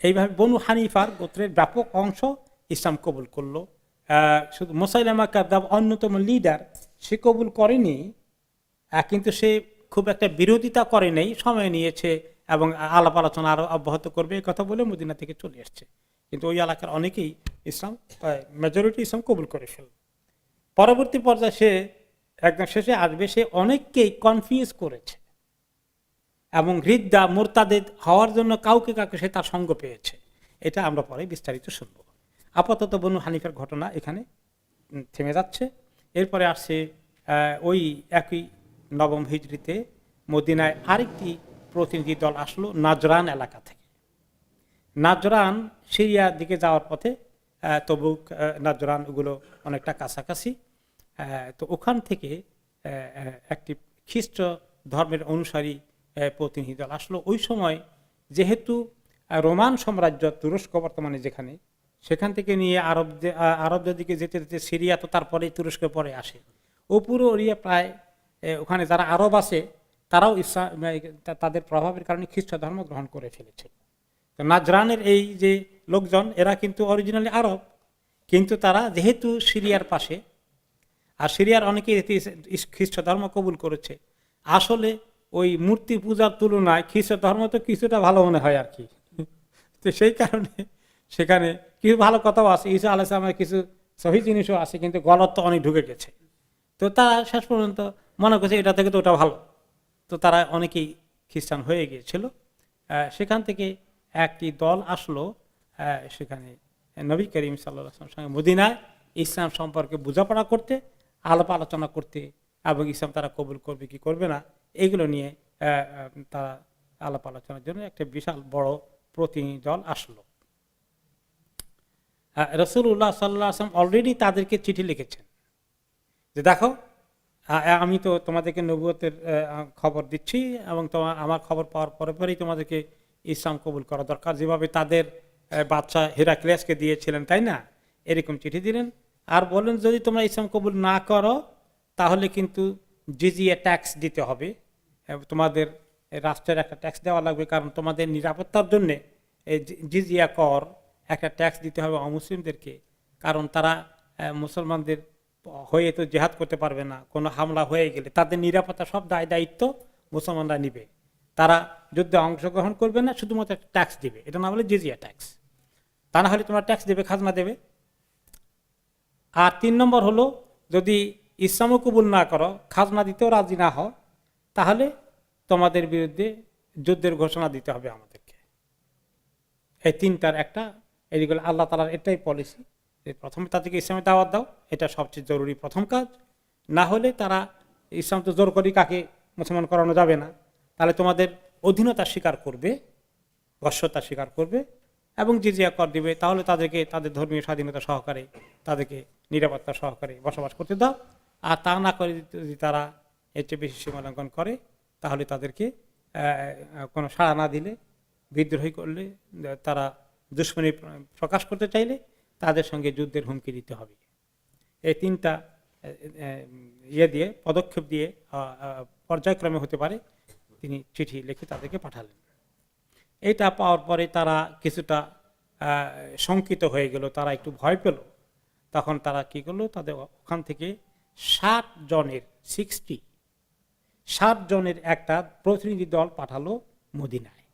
এইভাবে বনু হানিফার গোত্রের ব্যাপক অংশ ইসলাম কবুল করলো। শুধু মুসাইলামা কাযযাব অন্যতম লিডার, সে কবুল করেনি, কিন্তু সে খুব একটা বিরোধিতা করে নেই, সময় নিয়েছে এবং আলাপ আলোচনা আরো অব্যাহত করবে এই কথা বলে মদিনা থেকে চলে এসছে। কিন্তু ওই এলাকার অনেকেই ইসলাম, মেজরিটি ইসলাম কবুল করে ফেল। পরবর্তী পর্যায়ে সে একদম শেষে আসবে, সে অনেককেই কনফিউজ করেছে এবং রিদ্দা মুরতাদেদ হওয়ার জন্য কাউকে সে তার সঙ্গ পেয়েছে। এটা আমরা পরে বিস্তারিত শুনব। আপাতত বনু হানিফার ঘটনা এখানে থেমে যাচ্ছে। এরপরে আসছে ওই একই নবম হিজরিতে মদিনায় আরেকটি প্রতিনিধি দল আসলো নাজরান এলাকা থেকে। নাজরান সিরিয়ার দিকে যাওয়ার পথে, তবুক নাজরান ওগুলো অনেকটা কাছাকাছি। তো ওখান থেকে একটি খ্রিস্ট ধর্মের অনুসারী প্রতিনিধি দল আসলো। ওই সময় যেহেতু রোমান সাম্রাজ্য, তুরস্ক বর্তমানে যেখানে, সেখান থেকে নিয়ে আরবদের দিকে যেতে যেতে সিরিয়া, তো তারপরে তুরস্কের পরে আসে। ও পুরো এরিয়া প্রায়, ওখানে যারা আরব আছে তারাও ইসলাম, তাদের প্রভাবের কারণে খ্রিস্ট ধর্ম গ্রহণ করে ফেলেছে। তো নাজরানের এই যে লোকজন, এরা কিন্তু অরিজিনালি আরব, কিন্তু তারা যেহেতু সিরিয়ার পাশে, আর সিরিয়ার অনেকেই খ্রিস্ট ধর্ম কবুল করেছে, আসলে ওই মূর্তি পূজার তুলনায় খ্রিস্ট ধর্ম তো কিছুটা ভালো মনে হয় আর কি। তো সেই কারণে সেখানে কিছু ভালো কথাও আছে, ঈসা আলাইহিস সালামের কিছু সহি জিনিসও আছে, কিন্তু গলত তো অনেক ঢুকে গেছে। তো তারা শেষ পর্যন্ত মনে করছে এটা থেকে তো ওটা ভালো, তো তারা অনেকেই খ্রিস্টান হয়ে গিয়েছিল। সেখান থেকে একটি দল আসলো সেখানে নবী করিম সাল্লাল্লাহু আলাইহি ওয়াসাল্লামের সঙ্গে মদিনায় ইসলাম সম্পর্কে বোঝাপড়া করতে, আলাপ আলোচনা করতে, এবং ইসলাম তারা কবুল করবে কি করবে না এগুলো নিয়ে তারা আলাপ আলোচনার জন্য একটা বিশাল বড় প্রতিনিধি দল আসলো। রাসূলুল্লাহ সাল্লাল্লাহু আলাইহি ওয়াসাল্লাম অলরেডি তাদেরকে চিঠি লিখেছেন যে দেখো, আমি তো তোমাদেরকে নবুয়তের খবর দিচ্ছি, এবং আমার খবর পাওয়ার পরে পরেই তোমাদেরকে ইসলাম কবুল করা দরকার, যেভাবে তাদের বাদশা হেরাক্লিয়াসকে দিয়েছিলেন, তাই না? এরকম চিঠি দিলেন। আর বললেন যদি তোমরা ইসলাম কবুল না করো তাহলে কিন্তু জিজিয়া ট্যাক্স দিতে হবে, তোমাদের রাষ্ট্রের একটা ট্যাক্স দেওয়া লাগবে, কারণ তোমাদের নিরাপত্তার জন্যে জিজিয়া কর একটা ট্যাক্স দিতে হবে অমুসলিমদেরকে, কারণ তারা মুসলমানদের হয়ে তো জেহাদ করতে পারবে না, কোনো হামলা হয়ে গেলে তাদের নিরাপত্তা সব দায়িত্ব মুসলমানরা নিবে, তারা যুদ্ধে অংশগ্রহণ করবে না, শুধুমাত্র একটা ট্যাক্স দিবে, এটা না বলে জিজিয়া ট্যাক্স, তা না হলে তোমরা ট্যাক্স দেবে, খাজনা দেবে। আর 3 নম্বর হলো, যদি ইসলামও কবুল না করো, খাজনা দিতেও রাজি না হও, তাহলে তোমাদের বিরুদ্ধে যুদ্ধের ঘোষণা দিতে হবে আমাদেরকে। এই 3টার একটা, এইগুলো আল্লাহ তাআলার এটাই পলিসি, প্রথমে তাদেরকে ইসলামের দাওয়াত দাও, এটা সবচেয়ে জরুরি প্রথম কাজ। না হলে তারা, ইসলাম তো জোর করি কাকে মুসলমান করানো যাবে না, তাহলে তোমাদের অধীনতা স্বীকার করবে, বশ্যতা স্বীকার করবে এবং জিজিয়া কর দিবে, তাহলে তাদেরকে তাদের ধর্মীয় স্বাধীনতা সহকারে, তাদেরকে নিরাপত্তা সহকারে বসবাস করতে দাও। আর তা না করে যদি তারা এর চেয়ে বেশি সীমা লঙ্ঘন করে, তাহলে তাদেরকে কোনো সাড়া না দিলে, বিদ্রোহী করলে, তারা দুশ্মনী প্রকাশ করতে চাইলে তাদের সঙ্গে যুদ্ধের হুমকি দিতে হবে। এই 3টা দিয়ে পদক্ষেপ দিয়ে পর্যায়ক্রমে হতে পারে, তিনি চিঠি লিখে তাদেরকে পাঠালেন। এটা পাওয়ার পরে তারা কিছুটা শঙ্কিত হয়ে গেল, তারা একটু ভয় পেল। তখন তারা কি করলো, তাদের ওখান থেকে 60 জনের একটা প্রতিনিধি দল পাঠালো মদিনায়।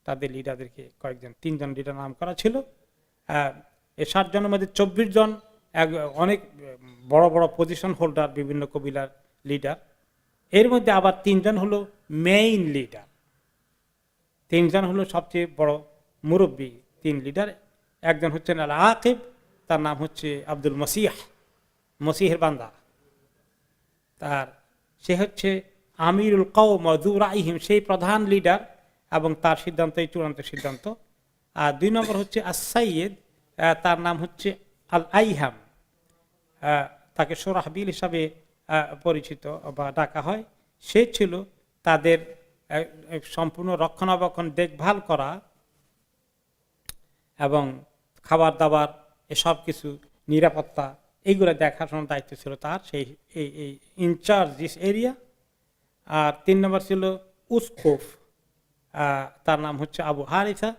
তাদের লিডারদেরকে কয়েকজন, 3 জন লিডার নাম করা ছিল। এই 60 জনের মধ্যে 24 জন অনেক বড় বড় পজিশন হোল্ডার, বিভিন্ন কবিলার লিডার। এর মধ্যে আবার 3 জন হলো মেইন লিডার, 3 জন হলো সবচেয়ে বড় মুরব্বী, 3 লিডার। একজন হচ্ছেন আল আকিব, তার নাম হচ্ছে আব্দুল মসিহ, মসিহের বান্দা। সে হচ্ছে আমিরুল কওম যু রাইহিম, সেই প্রধান লিডার এবং তার সিদ্ধান্তই চূড়ান্ত সিদ্ধান্ত। আর 2 নম্বর হচ্ছে আস-সাইয়্যিদ, তার নাম হচ্ছে আল আইহাম, তাকে সুরাহবিল হিসাবে পরিচিত বা ডাকা হয়। সে ছিল তাদের সম্পূর্ণ রক্ষণাবেক্ষণ দেখভাল করা এবং খাবার দাবার এসব কিছু নিরাপত্তা এইগুলো দেখাশোনার দায়িত্ব ছিল তার, সেই এই ইনচার্জ দিস এরিয়া। আর 3 নম্বর ছিল উসকুফ, তার নাম হচ্ছে আবু হারিসা,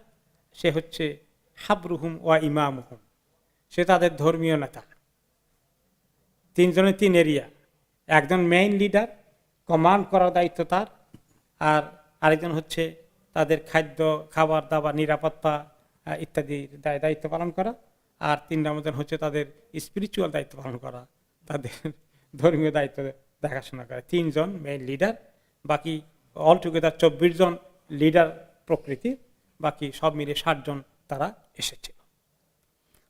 সে হচ্ছে হাবরুহুম ওয়া ইমামুহুম, সে তাদের ধর্মীয় নেতা। 3 জনের 3 এরিয়া, একজন মেইন লিডার, কমান্ড করার দায়িত্ব তার, আর আরেকজন হচ্ছে তাদের খাদ্য খাবার দাবার নিরাপত্তা ইত্যাদি দায়িত্ব পালন করা, আর 3 নম্বর হচ্ছে তাদের স্পিরিচুয়াল দায়িত্ব পালন করা, তাদের ধর্মীয় দায়িত্ব দেখাশোনা করা। 3 জন মেইন লিডার, বাকি অল টুগেদার 24 জন লিডার প্রকৃতির, বাকি সব মিলে 60 জন তারা এসেছিল।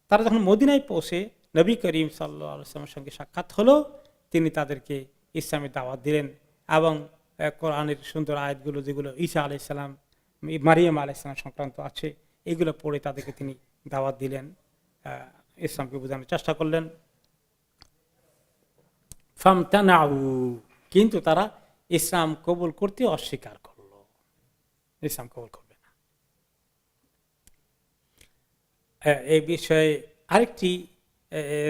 তারা যখন মদিনায় পৌঁছে নবী করিম সাল্লাল্লাহু আলাইহি ওয়াসাল্লামের সঙ্গে সাক্ষাৎ হলো, তিনি তাদেরকে ইসলামের দাওয়াত দিলেন এবং কোরআনের সুন্দর আয়াতগুলো যেগুলো ঈসা আলাইহিস সালাম, মারিয়াম আলাইহিস সালাম সংক্রান্ত আছে, এগুলো পড়ে তাদেরকে তিনি দাওয়াত দিলেন, ইসলামকে বোঝানোর চেষ্টা করলেন। ফামতানাউ, কিন্তু তারা ইসলাম কবুল করতে অস্বীকার করলো, ইসলাম কবুল করবে না। এই বিষয়ে আরেকটি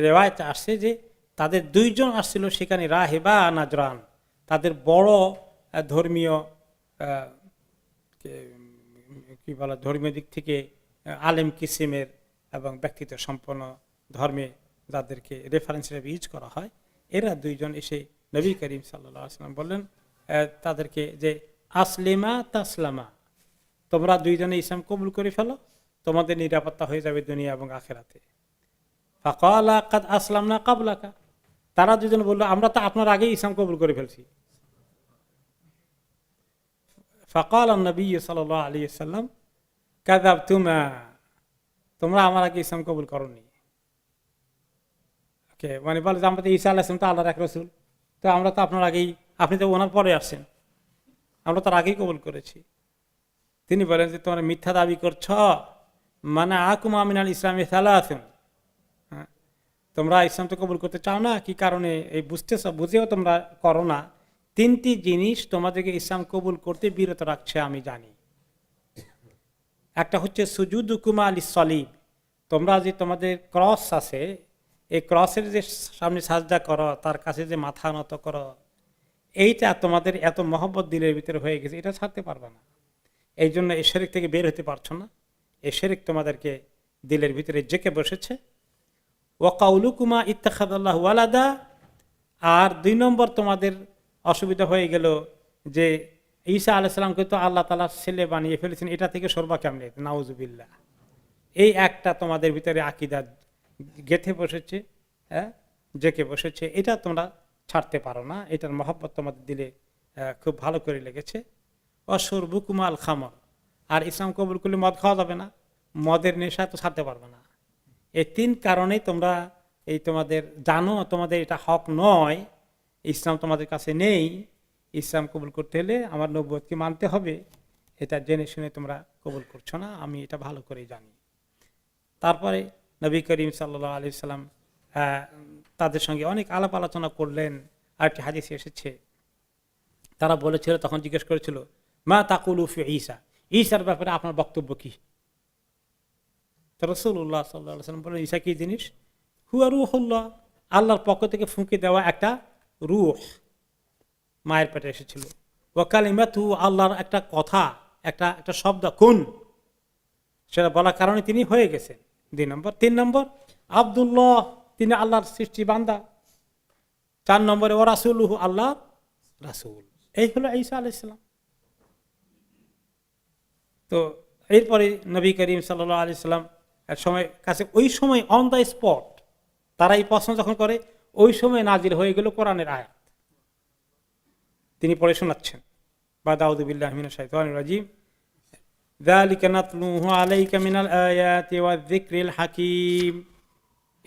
রেওয়ায়েত আসছে যে তাদের 2 জন আসছিল সেখানে, রাহেবা নাজরান, তাদের বড় ধর্মীয় কি বলা, ধর্মীয় দিক থেকে আলেম কিসিমের এবং ব্যক্তিত্ব সম্পন্ন ধর্মে যাদেরকে রেফারেন্স হিসেবে ইউজ করা হয়, এরা 2 জন এসে নবী করিম সাল্লাল্লাহু আলাইহি ওয়াসাল্লাম বললেন তাদেরকে যে আসলিমা তাসলামা, তোমরা 2 জনে ইসলাম কবুল করে ফেলো, তোমাদের নিরাপত্তা হয়ে যাবে দুনিয়া এবং আখিরাতে। ফাকালা কাদ আসলামনা ক্বাবলাকা, তারা 2 জন বলল আমরা তো আপনার আগেই ইসলাম কবুল করে ফেলছি। ফাকাল নবী সাল্লাল্লাহু আলাইহি ওয়াসাল্লাম কাযাবতুমা, তোমরা আমার আগে ইসলাম কবুল করোনি। ওকে, মানে বলে যে আমরা তো ঈসা আলাইহিস সালাম তো আল্লাহর এক রাসূল, তো আমরা তো আপনার আগেই, আপনি তো ওনার পরে আসছেন, আমরা তার আগেই কবুল করেছি। তিনি বলেন যে তোমরা মিথ্যা দাবি করছ, মানে আকুমা মিনাল ইসলামি সালাসুন, তোমরা ইসলাম তো কবুল করতে চাও না, কি কারণে এই বুঝেও তোমরা করো না। 3টি জিনিস তোমাদেরকে ইসলাম কবুল করতে বিরত রাখছে আমি জানি। একটা হচ্ছে সুজুদুকুমা লিস সলিব, তোমরা যে তোমাদের ক্রস আছে, এই ক্রসের যে সামনে সাজদা করো, তার কাছে যে মাথা নত করো, এইটা তোমাদের এত মহব্বত দিলের ভিতরে হয়ে গেছে, এটা ছাড়তে পারবে না। এই জন্য এই শিরক থেকে বের হতে পারছো না, এই শিরক তোমাদেরকে দিলের ভিতরে জেঁকে বসেছে। ওয়াকাউলুকুমা ইত্তাখাযাল্লাহু ওয়ালাদা, আর 2 নম্বর তোমাদের অসুবিধা হয়ে গেল যে ঈসা আলাইহিস সালামকে তো আল্লাহ তাআলা ছেলে বানিয়ে ফেলেছেন, এটা থেকে সরবা কেমনে, নাউজুবিল্লাহ। এই একটা তোমাদের ভিতরে আকীদা গেঁথে বসেছে, জেঁকে বসেছে, এটা তোমরা ছাড়তে পারো না, এটার মহব্বত তোমাদের দিলে খুব ভালো করে লেগেছে। অশুরবুকুমা আল খামর, আর ইসলাম কবুল করলে মদ খাওয়া যাবে না, মদের নেশা তো ছাড়তে পারবে না। এই 3 কারণেই তোমরা এই তোমাদের জানো তোমাদের এটা হক নয়, ইসলাম তোমাদের কাছে নেই, ইসলাম কবুল করতে হলে আমার নবুয়তকে মানতে হবে, এটা জেনে শুনে তোমরা কবুল করছো না, আমি এটা ভালো করে জানি। তারপরে নবী করিম সাল্লাল্লাহু আলাইহি ওয়াসাল্লাম তাদের সঙ্গে অনেক আলাপ আলোচনা করলেন। আরেকটি হাদিসে এসেছে, তারা বলেছিল, তখন জিজ্ঞেস করেছিল মা তাকুলু ফি ঈসা, ঈসার ব্যাপারে আপনার বক্তব্য কি? তো রাসূলুল্লাহ সাল্লাল্লাহু আলাইহি ওয়াসাল্লাম বলেন, ঈসা কি জিনিস? হুয়া রূহুল্লাহ, আল্লাহর পক্ষ থেকে ফুঁকে দেওয়া একটা রূহ, মায়ের পেটে এসেছিল। ওয়া কালিমাতু, আল্লাহর একটা কথা, একটা শব্দ, কুন, সেটা বলার কারণে তিনি হয়ে গেছেন। 2 নম্বর। 3 নম্বর আব্দুল্লাহ, তিনি আল্লাহর সৃষ্টি বান্দা। 4 নম্বরে ওয়া রাসূলুহু, আল্লাহর রাসূল। এই হলো ঈসা আলাইহিস সালাম। তো এরপরে নবী করিম সাল্লাল্লাহু আলাইহি সাল্লাম এক সময় কাছে, ওই সময় অন দ্য স্পট তারা এই প্রশ্ন যখন করে, ওই সময় নাজিল হয়ে গেল কোরআনের আয়াত, তিনি পড়ে শোনাচ্ছেন। বাদ আউযু বিল্লাহি মিনাশ শাইতানির রাজিম, যালিকা নাতলুহু আলাইকা মিনাল আয়াতি ওয়ায যিকরিল হাকীম,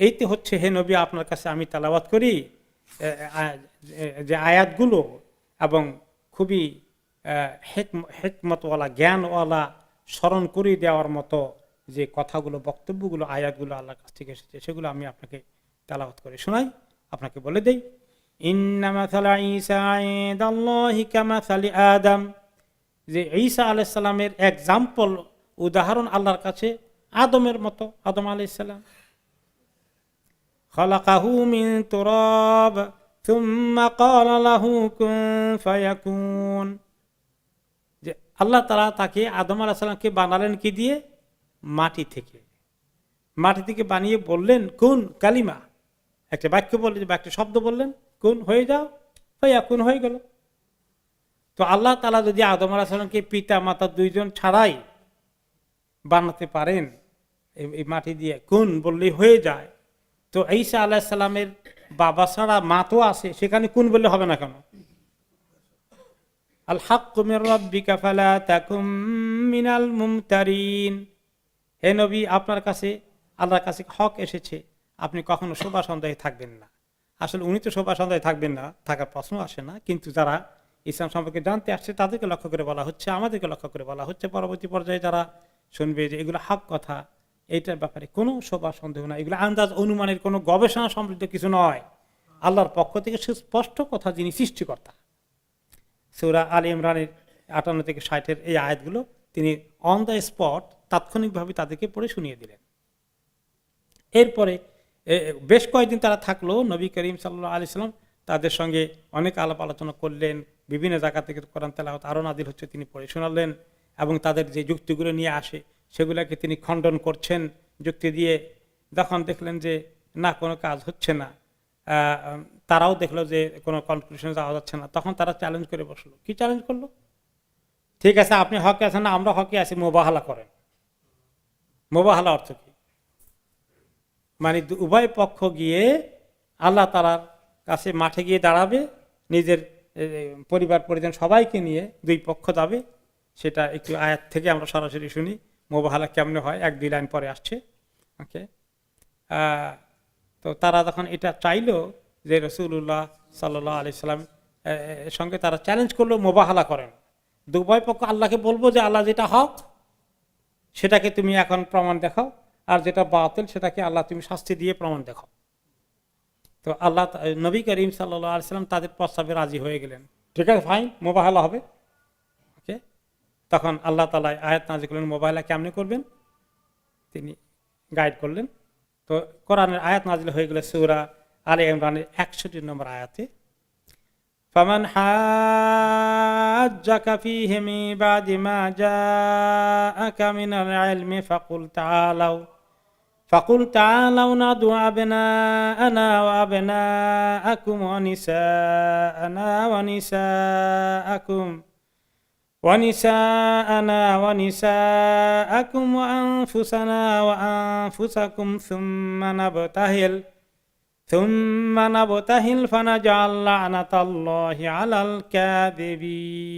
এইতে হচ্ছে হে নবী আপনার কাছে আমি তেলাওয়াত করি যে আয়াতগুলো এবং খুবই হিকমতওয়ালা জ্ঞানওয়ালা স্মরণ করিয়ে দেওয়ার মতো যে কথাগুলো বক্তব্যগুলো আয়াতগুলো আল্লাহর কাছ থেকে এসেছে সেগুলো আমি আপনাকে তেলাওয়াত করে শোনাই, আপনাকে বলে দেই। ইন্না মাসালা ঈসা ইনদাল্লাহি কামাসালি আদম, যে ঈসা আলাইহিস সালামের এক্সাম্পল উদাহরণ আল্লাহর কাছে আদমের মতো, আদম আলাইহিস সালাম। খালাকাহু মিন তুরাব সুম্মা ক্বালা লাহু কুন ফায়াকুন, যে আল্লাহ তাআলা তাকে আদম আলাইহিস সালামকে বানালেন কি দিয়ে? মাটি থেকে। মাটি থেকে বানিয়ে বললেন কুন, কালিমা, একটা বাক্য বললেন, একটা শব্দ বললেন, কুন হয়ে যাও, ফায়াকুন হয়ে গেল। তো আল্লাহ তাআলা যদি আদম আলাইহিস সালামকে পিতা মাতা দুইজন ছাড়াই বানাতে পারেন এই মাটি দিয়ে, কুন বললেই হয়ে যায়, তো ঈসা আলাইহিস সালামের বাবা ছাড়া মা তো আছে, সেখানে কুন বললে হবে না কেন? আল হাক্কু মির রাব্বিকা ফালা তাকুম মিনাল মুমতারিন, হে নবী আপনার কাছে আল্লাহর কাছে হক এসেছে, আপনি কখনো শোভা সন্দেহে থাকবেন না। আসলে উনি তো শোভা সন্দেহে থাকবেন না, থাকার প্রশ্ন আসে না, কিন্তু যারা ইসলাম সম্পর্কে জানতে আসছে তাদেরকে লক্ষ্য করে বলা হচ্ছে, আমাদেরকে লক্ষ্য করে বলা হচ্ছে, পরবর্তী পর্যায়ে যারা শুনবে যে এগুলো হক কথা, এইটার ব্যাপারে কোনো শোভা সন্দেহ না, এগুলো আন্দাজ অনুমানের কোনো গবেষণা সমৃদ্ধ কিছু নয়, আল্লাহর পক্ষ থেকে সুস্পষ্ট কথা, যিনি সৃষ্টিকর্তা। সূরা আলে ইমরানের 58 থেকে 60 এই আয়াতগুলো তিনি অন দ্য স্পট তাৎক্ষণিকভাবে তাদেরকে পড়ে শুনিয়ে দিলেন। এরপরে বেশ কয়েকদিন তারা থাকলো, নবী করিম সাল্লাল্লাহু আলাইহি সাল্লাম তাদের সঙ্গে অনেক আলাপ আলোচনা করলেন, বিভিন্ন জায়গা থেকে কোরআন তেলাওয়াত আরো নাযিল হচ্ছে, তিনি পড়ে শোনালেন, এবং তাদের যে যুক্তিগুলো নিয়ে আসে সেগুলোকে তিনি খণ্ডন করছেন যুক্তি দিয়ে। যখন দেখলেন যে না কোনো কাজ হচ্ছে না, তারাও দেখলো যে কোনো কনক্লুশনে যাওয়া যাচ্ছে না, তখন তারা চ্যালেঞ্জ করে বসলো। কি চ্যালেঞ্জ করলো? ঠিক আছে আপনি হকে আছেন না, আমরা হকে আছি, মোবাহালা করেন। মোবাহালা অর্থ কি? মানে উভয় পক্ষ গিয়ে আল্লাহ তাআলার কাছে মাঠে গিয়ে দাঁড়াবে, নিজের পরিবার পরিজন সবাইকে নিয়ে দুই পক্ষ যাবে। সেটা একটু আয়াত থেকে আমরা সরাসরি শুনি মোবাহালা কেমনে হয়, 1-2 লাইন পরে আসছে। ওকে, তো তারা যখন এটা চাইলো যে রাসূলুল্লাহ সাল্লাল্লাহু আলাইহি সাল্লাম সঙ্গে তারা চ্যালেঞ্জ করলো মোবাহালা করেন, দুই পক্ষ আল্লাহকে বলবো যে আল্লাহ যেটা হক সেটাকে তুমি এখন প্রমাণ দেখাও, আর যেটা বাতিল সেটাকে আল্লাহ তুমি শাস্তি দিয়ে প্রমাণ দেখাও। তো আল্লাহ নবী করিম সাল্লাল্লাহু আলাইহি সাল্লাম তাদের প্রস্তাবে রাজি হয়ে গেলেন, ঠিক আছে ফাইন, মোবাহালা হবে। ওকে, তখন আল্লাহ তাআলা আয়াত নাযিল করলেন মোবাহালা কেমনে করবেন, তিনি গাইড করলেন। তো কোরআনের আয়াত নাযিল হয়ে গেল সূরা আলে ইমরানের 61 নম্বর আয়াতে, ফামান হাজ্জাকা ফীহি মিন বাদি মা জাআকা মিনাল ইলমি ফাকুল তাআলাউ নাদু আবনাআনা ওয়া আবনাআকুম ওয়া নিসাআনা ওয়া নিসাআকুম وَنِسَاءَنَا وَنِسَاءَكُمْ وَأَنفُسَنَا وَأَنفُسَكُمْ ثُمَّ نَبْتَهِلْ فَنَجْعَلْ لَعْنَةَ اللَّهِ عَلَى الْكَاذِبِينَ।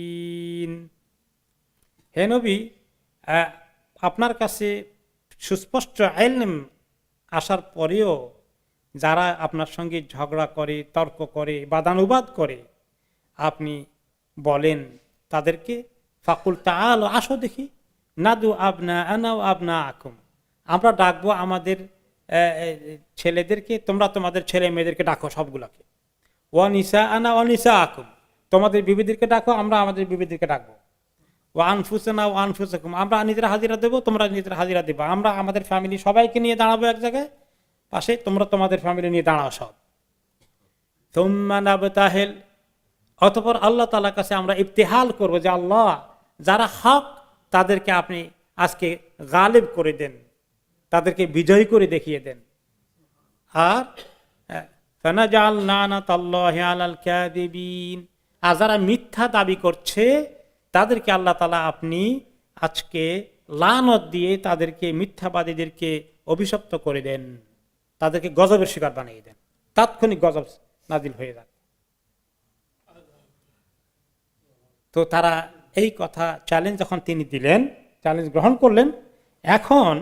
হে নবী, আপনার কাছে সুস্পষ্ট ইলম আসার পরেও যারা আপনার সঙ্গে ঝগড়া করে, তর্ক করে, বাদানুবাদ করে, আপনি বলেন তাদেরকে ফাকুল তাআলা, আসো দেখি, নাদু আবনাআনা ওয়া আবনাআকুম, আমরা ডাকবো আমাদের ছেলেদেরকে, তোমরা তোমাদের ছেলে মেয়েদেরকে ডাকো সবগুলাকে, ওয়া নিসাআনা ওয়া নিসাআকুম, তোমাদের বিবিদেরকে ডাকো, আমরা আমাদের বিবিদেরকে ডাকবো, ওয়া আনফুসানা ওয়া আনফুসাকুম, আমরা নিজেরা হাজিরা দেবো, তোমরা নিজেরা হাজিরা দেবা, আমরা আমাদের ফ্যামিলি সবাইকে নিয়ে দাঁড়াবো এক জায়গায় পাশে, তোমরা তোমাদের ফ্যামিলি নিয়ে দাঁড়াও সব। সুম্মা নাবতাহিল, অতঃপর আল্লাহ তাআলার কাছে আমরা ইবতিহাল করবো যে আল্লাহ যারা হক তাদেরকে আপনি আজকে গালিব করে দেন, তাদেরকে বিজয়ী করে দেখিয়ে দেন। আর ফানাজাল লানাতাল্লাহি আলাল কাযিবিন, আর যারা মিথ্যা দাবি করছে তাদেরকে আল্লাহ তাআলা আপনি আজকে লানত দিয়ে তাদেরকে, মিথ্যাবাদীদেরকে অভিশপ্ত করে দেন, তাদেরকে গজবের শিকার বানিয়ে দেন, তাৎক্ষণিক গজব নাজিল হয়ে যাক। তো তারা এই কথা চ্যালেঞ্জ যখন তিনি দিলেন, চ্যালেঞ্জ গ্রহণ করলেন, এখন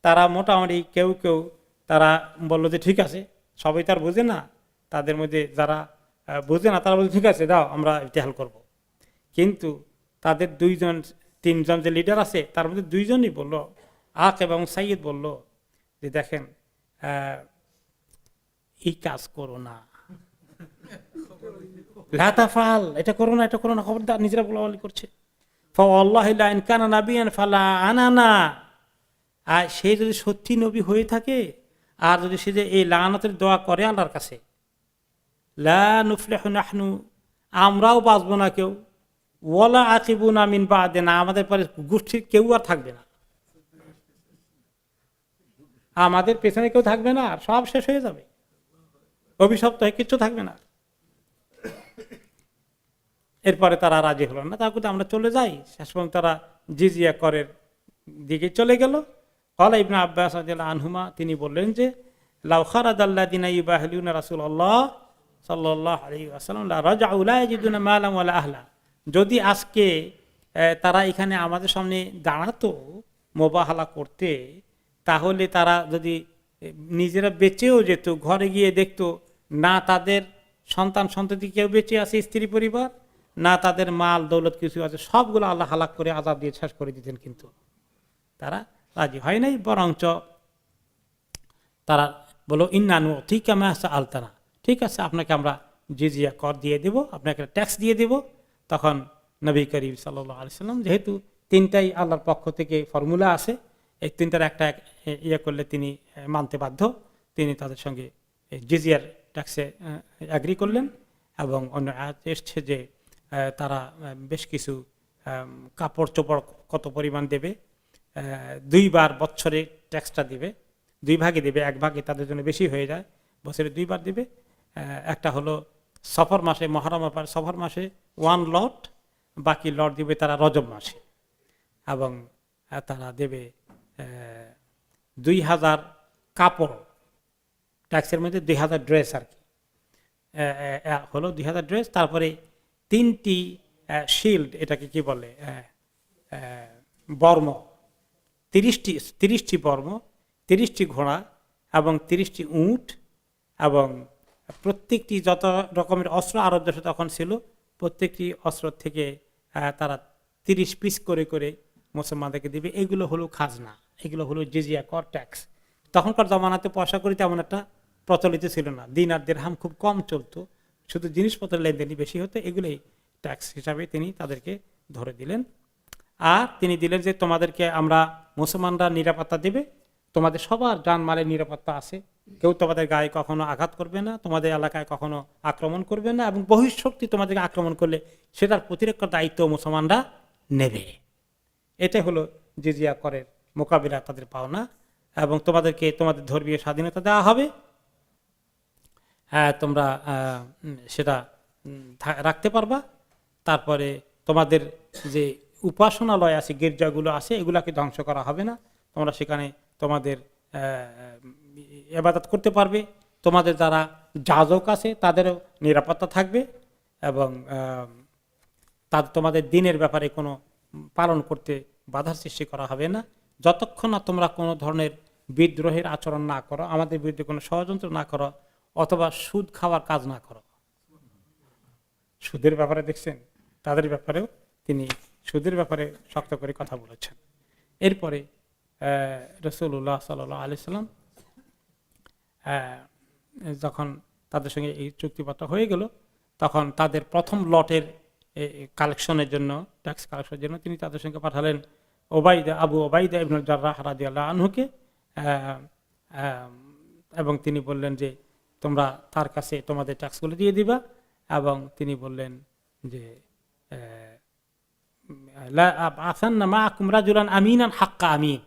তারা মোটামুটি কেউ কেউ তারা বললো যে ঠিক আছে, সবাই তার বোঝে না, তাদের মধ্যে যারা বোঝে না তারা বলছে ঠিক আছে দাও আমরা ইতিহাল করব। কিন্তু তাদের তিনজন যে লিডার আছে তার মধ্যে দুইজনই বললো, আকিব এবং সাইয়্যিদ বলল যে দেখেন এই কাজ করো না, লা তাফআল, এটা করো না, এটা করো না, খবরদার। নিজেরা বলাবলি করছে। ফাওয়াল্লাহি লা ইন কানা নাবিয়ান ফালা আনানা, আর সে যদি সত্যি নবী হয়ে থাকে আর যদি সে যে এই লানাতের দোয়া করে আল্লাহর কাছে, লা নুফলিহু নাহনু, আমরাও বাঁচবো না কেউ, ওয়ালা আকিবুনা মিন বাদিনা, আমাদের পরে গোষ্ঠীর কেউ আর থাকবে না, আমাদের পেছনে কেউ থাকবে না, সব শেষ হয়ে যাবে, অভিশপ্ত হয়ে কিচ্ছু থাকবে না। এরপরে তারা রাজি হলো না, তারপরে আমরা চলে যাই। শেষ পর্যন্ত তারা জিজিয়া করের দিকে চলে গেল। ক্বালা ইবনে আব্বাস রাদিয়াল্লাহু আনহুমা, তিনি বললেন যে লাউ খারাজাল্লাযিনা ইউবাহিলুনা রাসূলুল্লাহ সাল্লাল্লাহু আলাইহি ওয়াসাল্লাম লা রাজাউ লা ইয়াজিদুনা মালাম ওয়ালা আহলা, যদি আজকে তারা এখানে আমাদের সামনে দাঁড়াতো মোবাহালা করতে, তাহলে তারা যদি নিজেরা বেঁচেও যেত, ঘরে গিয়ে দেখতো না তাদের সন্তান সন্ততি কেউ বেঁচে আছে, স্ত্রী পরিবার, না তাদের মাল দৌলত কিছু আছে, সবগুলো আল্লাহ হালাক করে আযাব দিয়ে শেষ করে দিতেন। কিন্তু তারা রাজি হয় নাই, বরঞ্চ তারা বলো ইন্না নুতিকা মা সাআলতানা, ঠিক আছে আপনাকে আমরা জিজিয়া কর দিয়ে দেব, আপনাকে ট্যাক্স দিয়ে দেব। তখন নবী করিম সাল্লাল্লাহু আলাইহি সাল্লাম, যেহেতু তিনটাই আল্লাহর পক্ষ থেকে ফর্মুলা আছে, এই তিনটার একটা ইয়ে করলে তিনি মানতে বাধ্য, তিনি তাদের সঙ্গে জিজিয়ার ট্যাক্সে অ্যাগ্রি করলেন। এবং অন্য আয়াত এসছে যে তারা বেশ কিছু কাপড় চোপড় কত পরিমাণ দেবে, 2 বার বছরে ট্যাক্সটা দিবে, 2 ভাগে দেবে, 1 ভাগে তাদের জন্য বেশি হয়ে যায়, বছরে 2 বার দিবে। একটা হলো সফর মাসে, মহরম সফর মাসে 1 লট, বাকি লট দিবে তারা রজব মাসে। এবং তারা দেবে 2000 কাপড়, ট্যাক্সের মধ্যে 2000 ড্রেস আর কি হলো 2000 ড্রেস। তারপরে 3টি শিল্ড, এটাকে কি বলে, বর্ম, 30টি বর্ম, 30টি ঘোড়া এবং 30টি উট, এবং প্রত্যেকটি যত রকমের অস্ত্র আরব দেশে তখন ছিল, প্রত্যেকটি অস্ত্র থেকে তারা 30 পিস করে করে মুসলমানদেরকে দিবে। এগুলো হলো খাজনা, এগুলো হলো জিজিয়া কর, ট্যাক্স। তখনকার জমানাতে পয়সা করি তেমন একটা প্রচলিত ছিল না, দিনার দিরহাম খুব কম চলতো, শুধু জিনিসপত্রের লেনদেনই বেশি হতো। এগুলোই ট্যাক্স হিসাবে তিনি তাদেরকে ধরে দিলেন। আর তিনি দিলেন যে তোমাদেরকে আমরা মুসলমানরা নিরাপত্তা দেবে, তোমাদের সবার জানমালের নিরাপত্তা আছে, কেউ তোমাদের গায়ে কখনো আঘাত করবে না, তোমাদের এলাকায় কখনো আক্রমণ করবে না, এবং বহিঃশক্তি তোমাদেরকে আক্রমণ করলে সেটার প্রতিরক্ষার দায়িত্ব মুসলমানরা নেবে। এটাই হলো জিজিয়া করের মোকাবিলা তাদের পাওনা। এবং তোমাদেরকে তোমাদের ধর্মীয় স্বাধীনতা দেওয়া হবে, তোমরা সেটা রাখতে পারবা। তারপরে তোমাদের যে উপাসনালয় আছে, গির্জাগুলো আছে, এগুলাকে ধ্বংস করা হবে না, তোমরা সেখানে তোমাদের ইবাদত করতে পারবে, তোমাদের যারা যাজক আছে তাদেরও নিরাপত্তা থাকবে, এবং তোমাদের দিনের ব্যাপারে কোনো পালন করতে বাধার সৃষ্টি করা হবে না, যতক্ষণ না তোমরা কোনো ধরনের বিদ্রোহের আচরণ না করো, আমাদের বিরুদ্ধে কোনো ষড়যন্ত্র না করো, অথবা সুদ খাওয়ার কাজ না করো। সুদের ব্যাপারে দেখছেন, তাদের ব্যাপারেও তিনি সুদের ব্যাপারে শক্ত করে কথা বলেছেন। এরপরে রাসূলুল্লাহ সাল্লাল্লাহু আলাইহি সাল্লাম যখন তাদের সঙ্গে এই চুক্তিপত্র হয়ে গেল, তখন তাদের প্রথম লটের কালেকশনের জন্য, ট্যাক্স কালেকশনের জন্য তিনি তাদের সঙ্গে পাঠালেন আবু ওবাইদা ইবনুল জাররাহ রাদিয়াল্লাহু আনহুকে। এবং তিনি বললেন যে তোমরা তার কাছে তোমাদের ট্যাক্সগুলো দিয়ে দিবা। এবং তিনি বললেন যে আমিনান হাক্কা আমিন,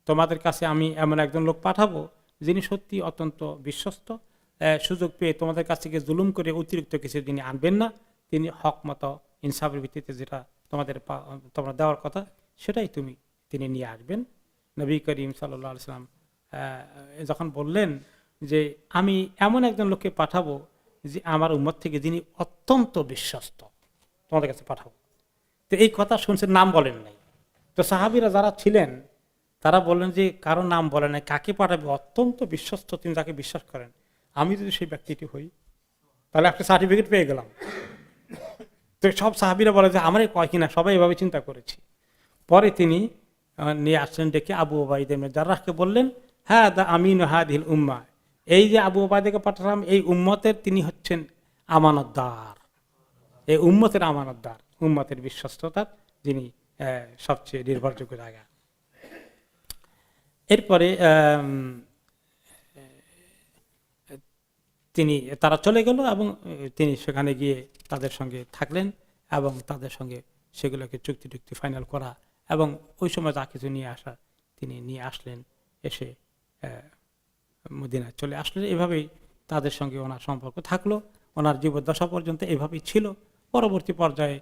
তোমাদের কাছে আমি এমন একজন লোক পাঠাবো যিনি সত্যি অত্যন্ত বিশ্বস্ত, সুযোগ পেয়ে তোমাদের কাছ থেকে জুলুম করে অতিরিক্ত কিছু তিনি আনবেন না, তিনি হক মতো ইনসাফের ভিত্তিতে যেটা তোমরা দেওয়ার কথা সেটাই তিনি নিয়ে আসবেন। নবী করিম সাল্লাল্লাহু আলাইহি ওয়াসাল্লাম যখন বললেন যে আমি এমন একজন লোককে পাঠাবো যে আমার উম্মত থেকে যিনি অত্যন্ত বিশ্বস্ত, তোমাদের কাছে পাঠাবো। তো এই কথা শুনছেন, নাম বলেন নাই। তো সাহাবীরা যারা ছিলেন তারা বললেন যে কারো নাম বলে নাই, কাকে পাঠাবে, অত্যন্ত বিশ্বস্ত, তিনি তাকে বিশ্বাস করেন, আমি যদি সেই ব্যক্তিটি হই তাহলে একটা সার্টিফিকেট পেয়ে গেলাম। তো সব সাহাবীরা বলে যে আমারই কয় কিনা, সবাই এভাবে চিন্তা করেছি। পরে তিনি নিয়ে আসলেন ডেকে আবু ওবাইদা ইবনে জাররাহকে বললেন, হ্যাঁ দা আমিন হাদিল উম্মাহ, এই যে আবু ওবাইদাকে পাঠালাম এই উম্মতের তিনি হচ্ছেন আমানতদার, এই উম্মতের আমানতদার, উম্মতের বিশ্বস্ততার যিনি সবচেয়ে নির্ভরযোগ্য জায়গা। এরপরে তারা চলে গেল এবং তিনি সেখানে গিয়ে তাদের সঙ্গে থাকলেন এবং তাদের সঙ্গে সেগুলোকে চুক্তি টুক্তি ফাইনাল করা এবং ওই সময় যা কিছু নিয়ে আসা তিনি নিয়ে আসলেন, এসে মদিনায় চলে আসলেন। এভাবেই তাদের সঙ্গে ওনার সম্পর্ক থাকলো, ওনার জীবদ্দশা পর্যন্ত এভাবেই ছিল। পরবর্তী পর্যায়ে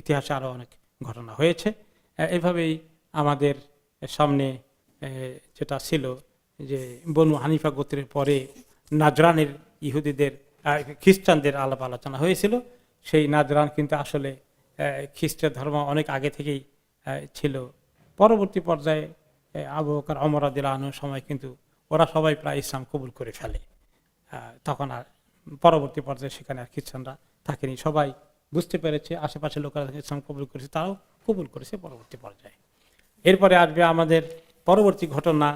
ইতিহাসে আরো অনেক ঘটনা হয়েছে। এভাবেই আমাদের সামনে যেটা ছিল যে বনু হানিফা গোত্রের পরে নাজরানের ইহুদিদের খ্রিস্টানদের আলাপ আলোচনা হয়েছিল। সেই নাজরান কিন্তু আসলে খ্রিস্টের ধর্ম অনেক আগে থেকেই ছিল। পরবর্তী পর্যায়ে আবু বকর ওমর রাদিয়াল্লাহু আনহুর সময় কিন্তু ওরা সবাই প্রায় ইসলাম কবুল করে ফেলে। তখন আর পরবর্তী পর্যায়ে সেখানে আর খ্রিস্টানরা থাকেনি, সবাই বুঝতে পেরেছে, আশেপাশের লোকেরা ইসলাম কবুল করেছে, তারাও কবুল করেছে পরবর্তী পর্যায়ে। এরপরে আসবে আমাদের পরবর্তী ঘটনা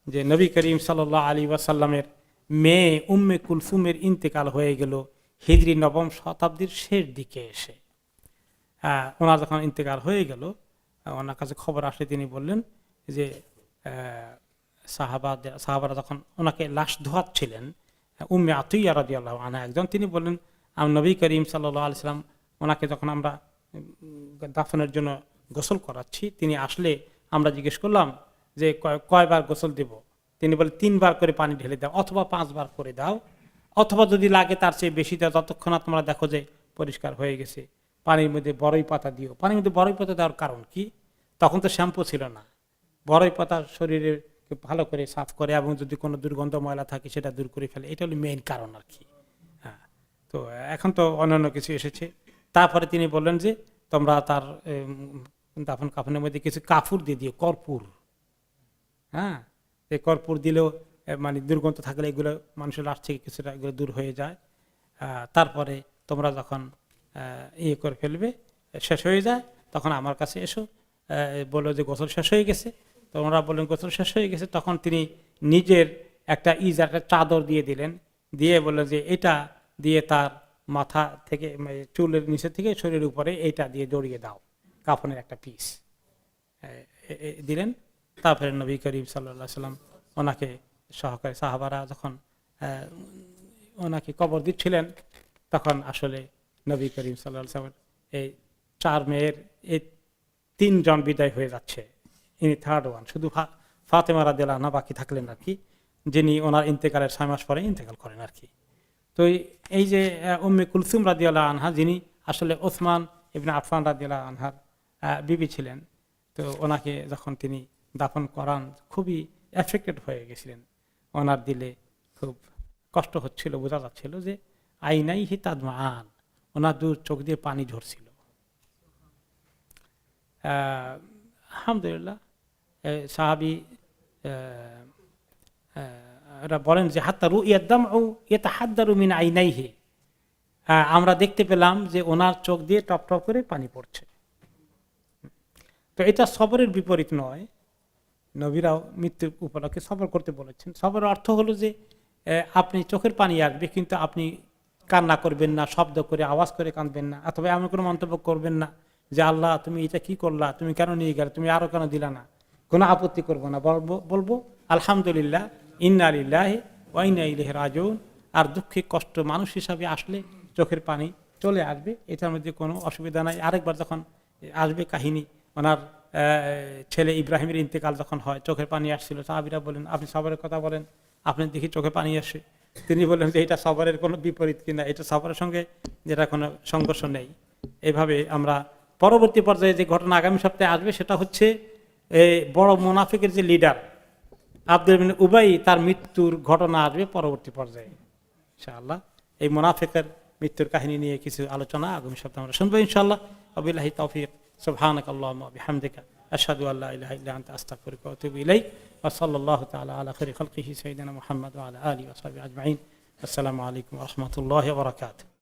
যে নবী করিম সাল্লাল্লাহু আলাইহি ওয়াসাল্লামের মেয়ে উম্মে কুলসুমের ইন্তেকাল হয়ে গেল হিজরি 9ম শতাব্দীর শেষ দিকে এসে। ওনার যখন ইন্তেকাল হয়ে গেল, ওনার কাছে খবর আসলে তিনি বললেন যে সাহাবারা যখন ওনাকে লাশ ধোয়াচ্ছিলেন, উম্মে আতিয়া রাদিয়াল্লাহু আনহা একজন, তিনি বললেন নবী করিম সাল্লাল্লাহু আলাইহি ওয়াসাল্লাম ওনাকে যখন আমরা দাফনের জন্য গোসল করাচ্ছি, তিনি আসলে আমরা জিজ্ঞেস করলাম যে কয়বার গোসল দেব, তিনি বলে 3 বার করে পানি ঢেলে দাও, অথবা 5 বার করে দাও, অথবা যদি লাগে তার চেয়ে বেশি দাও, ততক্ষণ তোমরা দেখো যে পরিষ্কার হয়ে গেছে। পানির মধ্যে বড়ই পাতা দিও। পানির মধ্যে বড়ই পাতা দেওয়ার কারণ কি, তখন তো শ্যাম্পু ছিল না। বড়ই পাতা শরীরে ভালো করে সাফ করে এবং যদি কোনো দুর্গন্ধ ময়লা থাকে সেটা দূর করে ফেলে, এটা হলো মেইন কারণ আর কি। হ্যাঁ, তো এখন তো অন্যান্য কিছু এসেছে। তারপরে তিনি বললেন যে তোমরা তার দাফন কাফনের মধ্যে কিছু কাপড় দিয়ে দিও, কর্পূর। হ্যাঁ, এই কর্পূর দিলেও মানে দুর্গন্ধ থাকলে এগুলো মানুষের লাশ থেকে কিছুটা এগুলো দূর হয়ে যায়। তারপরে তোমরা যখন ইয়ে করে ফেলবে, শেষ হয়ে যায়, তখন আমার কাছে এসো, বললো যে গোসল শেষ হয়ে গেছে। তো ওনারা বললেন গোসল শেষ হয়ে গেছে। তখন তিনি নিজের একটা একটা চাদর দিয়ে দিলেন, দিয়ে বললেন যে এটা দিয়ে তার মাথা থেকে চুলের নিচে থেকে শরীরের উপরে এইটা দিয়ে জড়িয়ে দাও, কাফনের একটা পিস দিলেন। তারপরে নবী করিম সাল্লাল্লাহু আলাইহি ওয়াসাল্লাম ওনাকে সহকারী সাহাবারা যখন ওনাকে কবর দিচ্ছিলেন, তখন আসলে নবী করিম সাল্লাল্লাহু আলাইহি ওয়াসাল্লাম এই 4 মেয়ের এই 3 জন বিদায় হয়ে যাচ্ছে, ইনি থার্ড ওয়ান, শুধু ফাতেমা রাদিয়াল্লাহু আনহা বাকি থাকলেন আর কি, যিনি ওনার ইন্তেকালের 6 মাস পরে ইন্তেকাল করেন আর কি। তো এই যে উম্মে কুলসুম রাদিয়াল্লাহু আনহা, যিনি আসলে ওসমান ইবনে আফফান রাদিয়াল্লাহু আনহার বিবি ছিলেন, তো ওনাকে যখন তিনি দাফন করান খুবই এফেক্টেড হয়ে গেছিলেন, ওনার দিলে খুব কষ্ট হচ্ছিল, বোঝা যাচ্ছিল যে আইনাই হি তাদমান, ওনার চোখ দিয়ে পানি ঝরছিল। আলহামদুলিল্লাহ সাহাবী এরা বলেন যে হাত্তা রুইয়াদ-দাম ইয়াতাহাদ্দারু মিন আইনাইহি, আমরা দেখতে পেলাম যে ওনার চোখ দিয়ে টপ টপ করে পানি পড়ছে। তো এটা সবরের বিপরীত নয়, নবীরাও মৃত্যুর উপলক্ষে সবর করতে বলেছেন। সবরের অর্থ হলো যে আপনি চোখের পানি আসবে কিন্তু আপনি কান্না করবেন না, শব্দ করে আওয়াজ করে কাঁদবেন না, অথবা এমন কোনো মন্তব্য করবেন না যে আল্লাহ তুমি এটা কি করলা, তুমি কেন নিয়ে গেলে, তুমি আরো কেন দিলা না, কোনো আপত্তি করবো না, বলবো আলহামদুলিল্লাহ, ইন্না লিল্লাহি ওয়া ইন্না ইলাইহি রাজিউন। আর দুঃখে কষ্ট মানুষ হিসাবে আসলে চোখের পানি চলে আসবে, এটার মধ্যে কোনো অসুবিধা নাই। আরেকবার যখন আসবে কাহিনী, ওনার ছেলে ইব্রাহিমের ইন্তেকাল যখন হয়, চোখের পানি আসছিল, সাহাবীরা বলেন আপনি সবরের কথা বলেন, আপনি দেখি চোখে পানি আসে। তিনি বললেন যে এটা সবরের কোনো বিপরীত কিনা, এটা সবরের সঙ্গে যেটা কোনো সংঘর্ষ নেই। এইভাবে আমরা পরবর্তী পর্যায়ে যে ঘটনা আগামী সপ্তাহে আসবে সেটা হচ্ছে বড় মুনাফিকের যে লিডার আব্দুল বিন উবাই, তার মৃত্যুর ঘটনা আসবে পরবর্তী পর্যায়ে ইনশাআল্লাহ। এই মুনাফিকের মৃত্যুর কাহিনী নিয়ে কিছু আলোচনা আগামী সপ্তাহে আমরা শুনবো ইনশাআল্লাহ। ওয়াবিল্লাহি তাওফীক, সুবহানাকাল্লাহুম্মা ওয়া বিহামদিকা। আশহাদু আল্লা ইলাহা ইল্লা আনতা আস্তাগফিরুকা ওয়া আতুবু ইলাইক ওয়া সাল্লাল্লাহু তাআলা আলা খাইরি খালকিহি সাইয়্যিদিনা মুহাম্মদ ওয়া আলা আলিহি ওয়া সাহবিহি আজমাইন। আসসালামু আলাইকুম ওয়া রাহমাতুল্লাহি ওয়া বারাকাতুহু।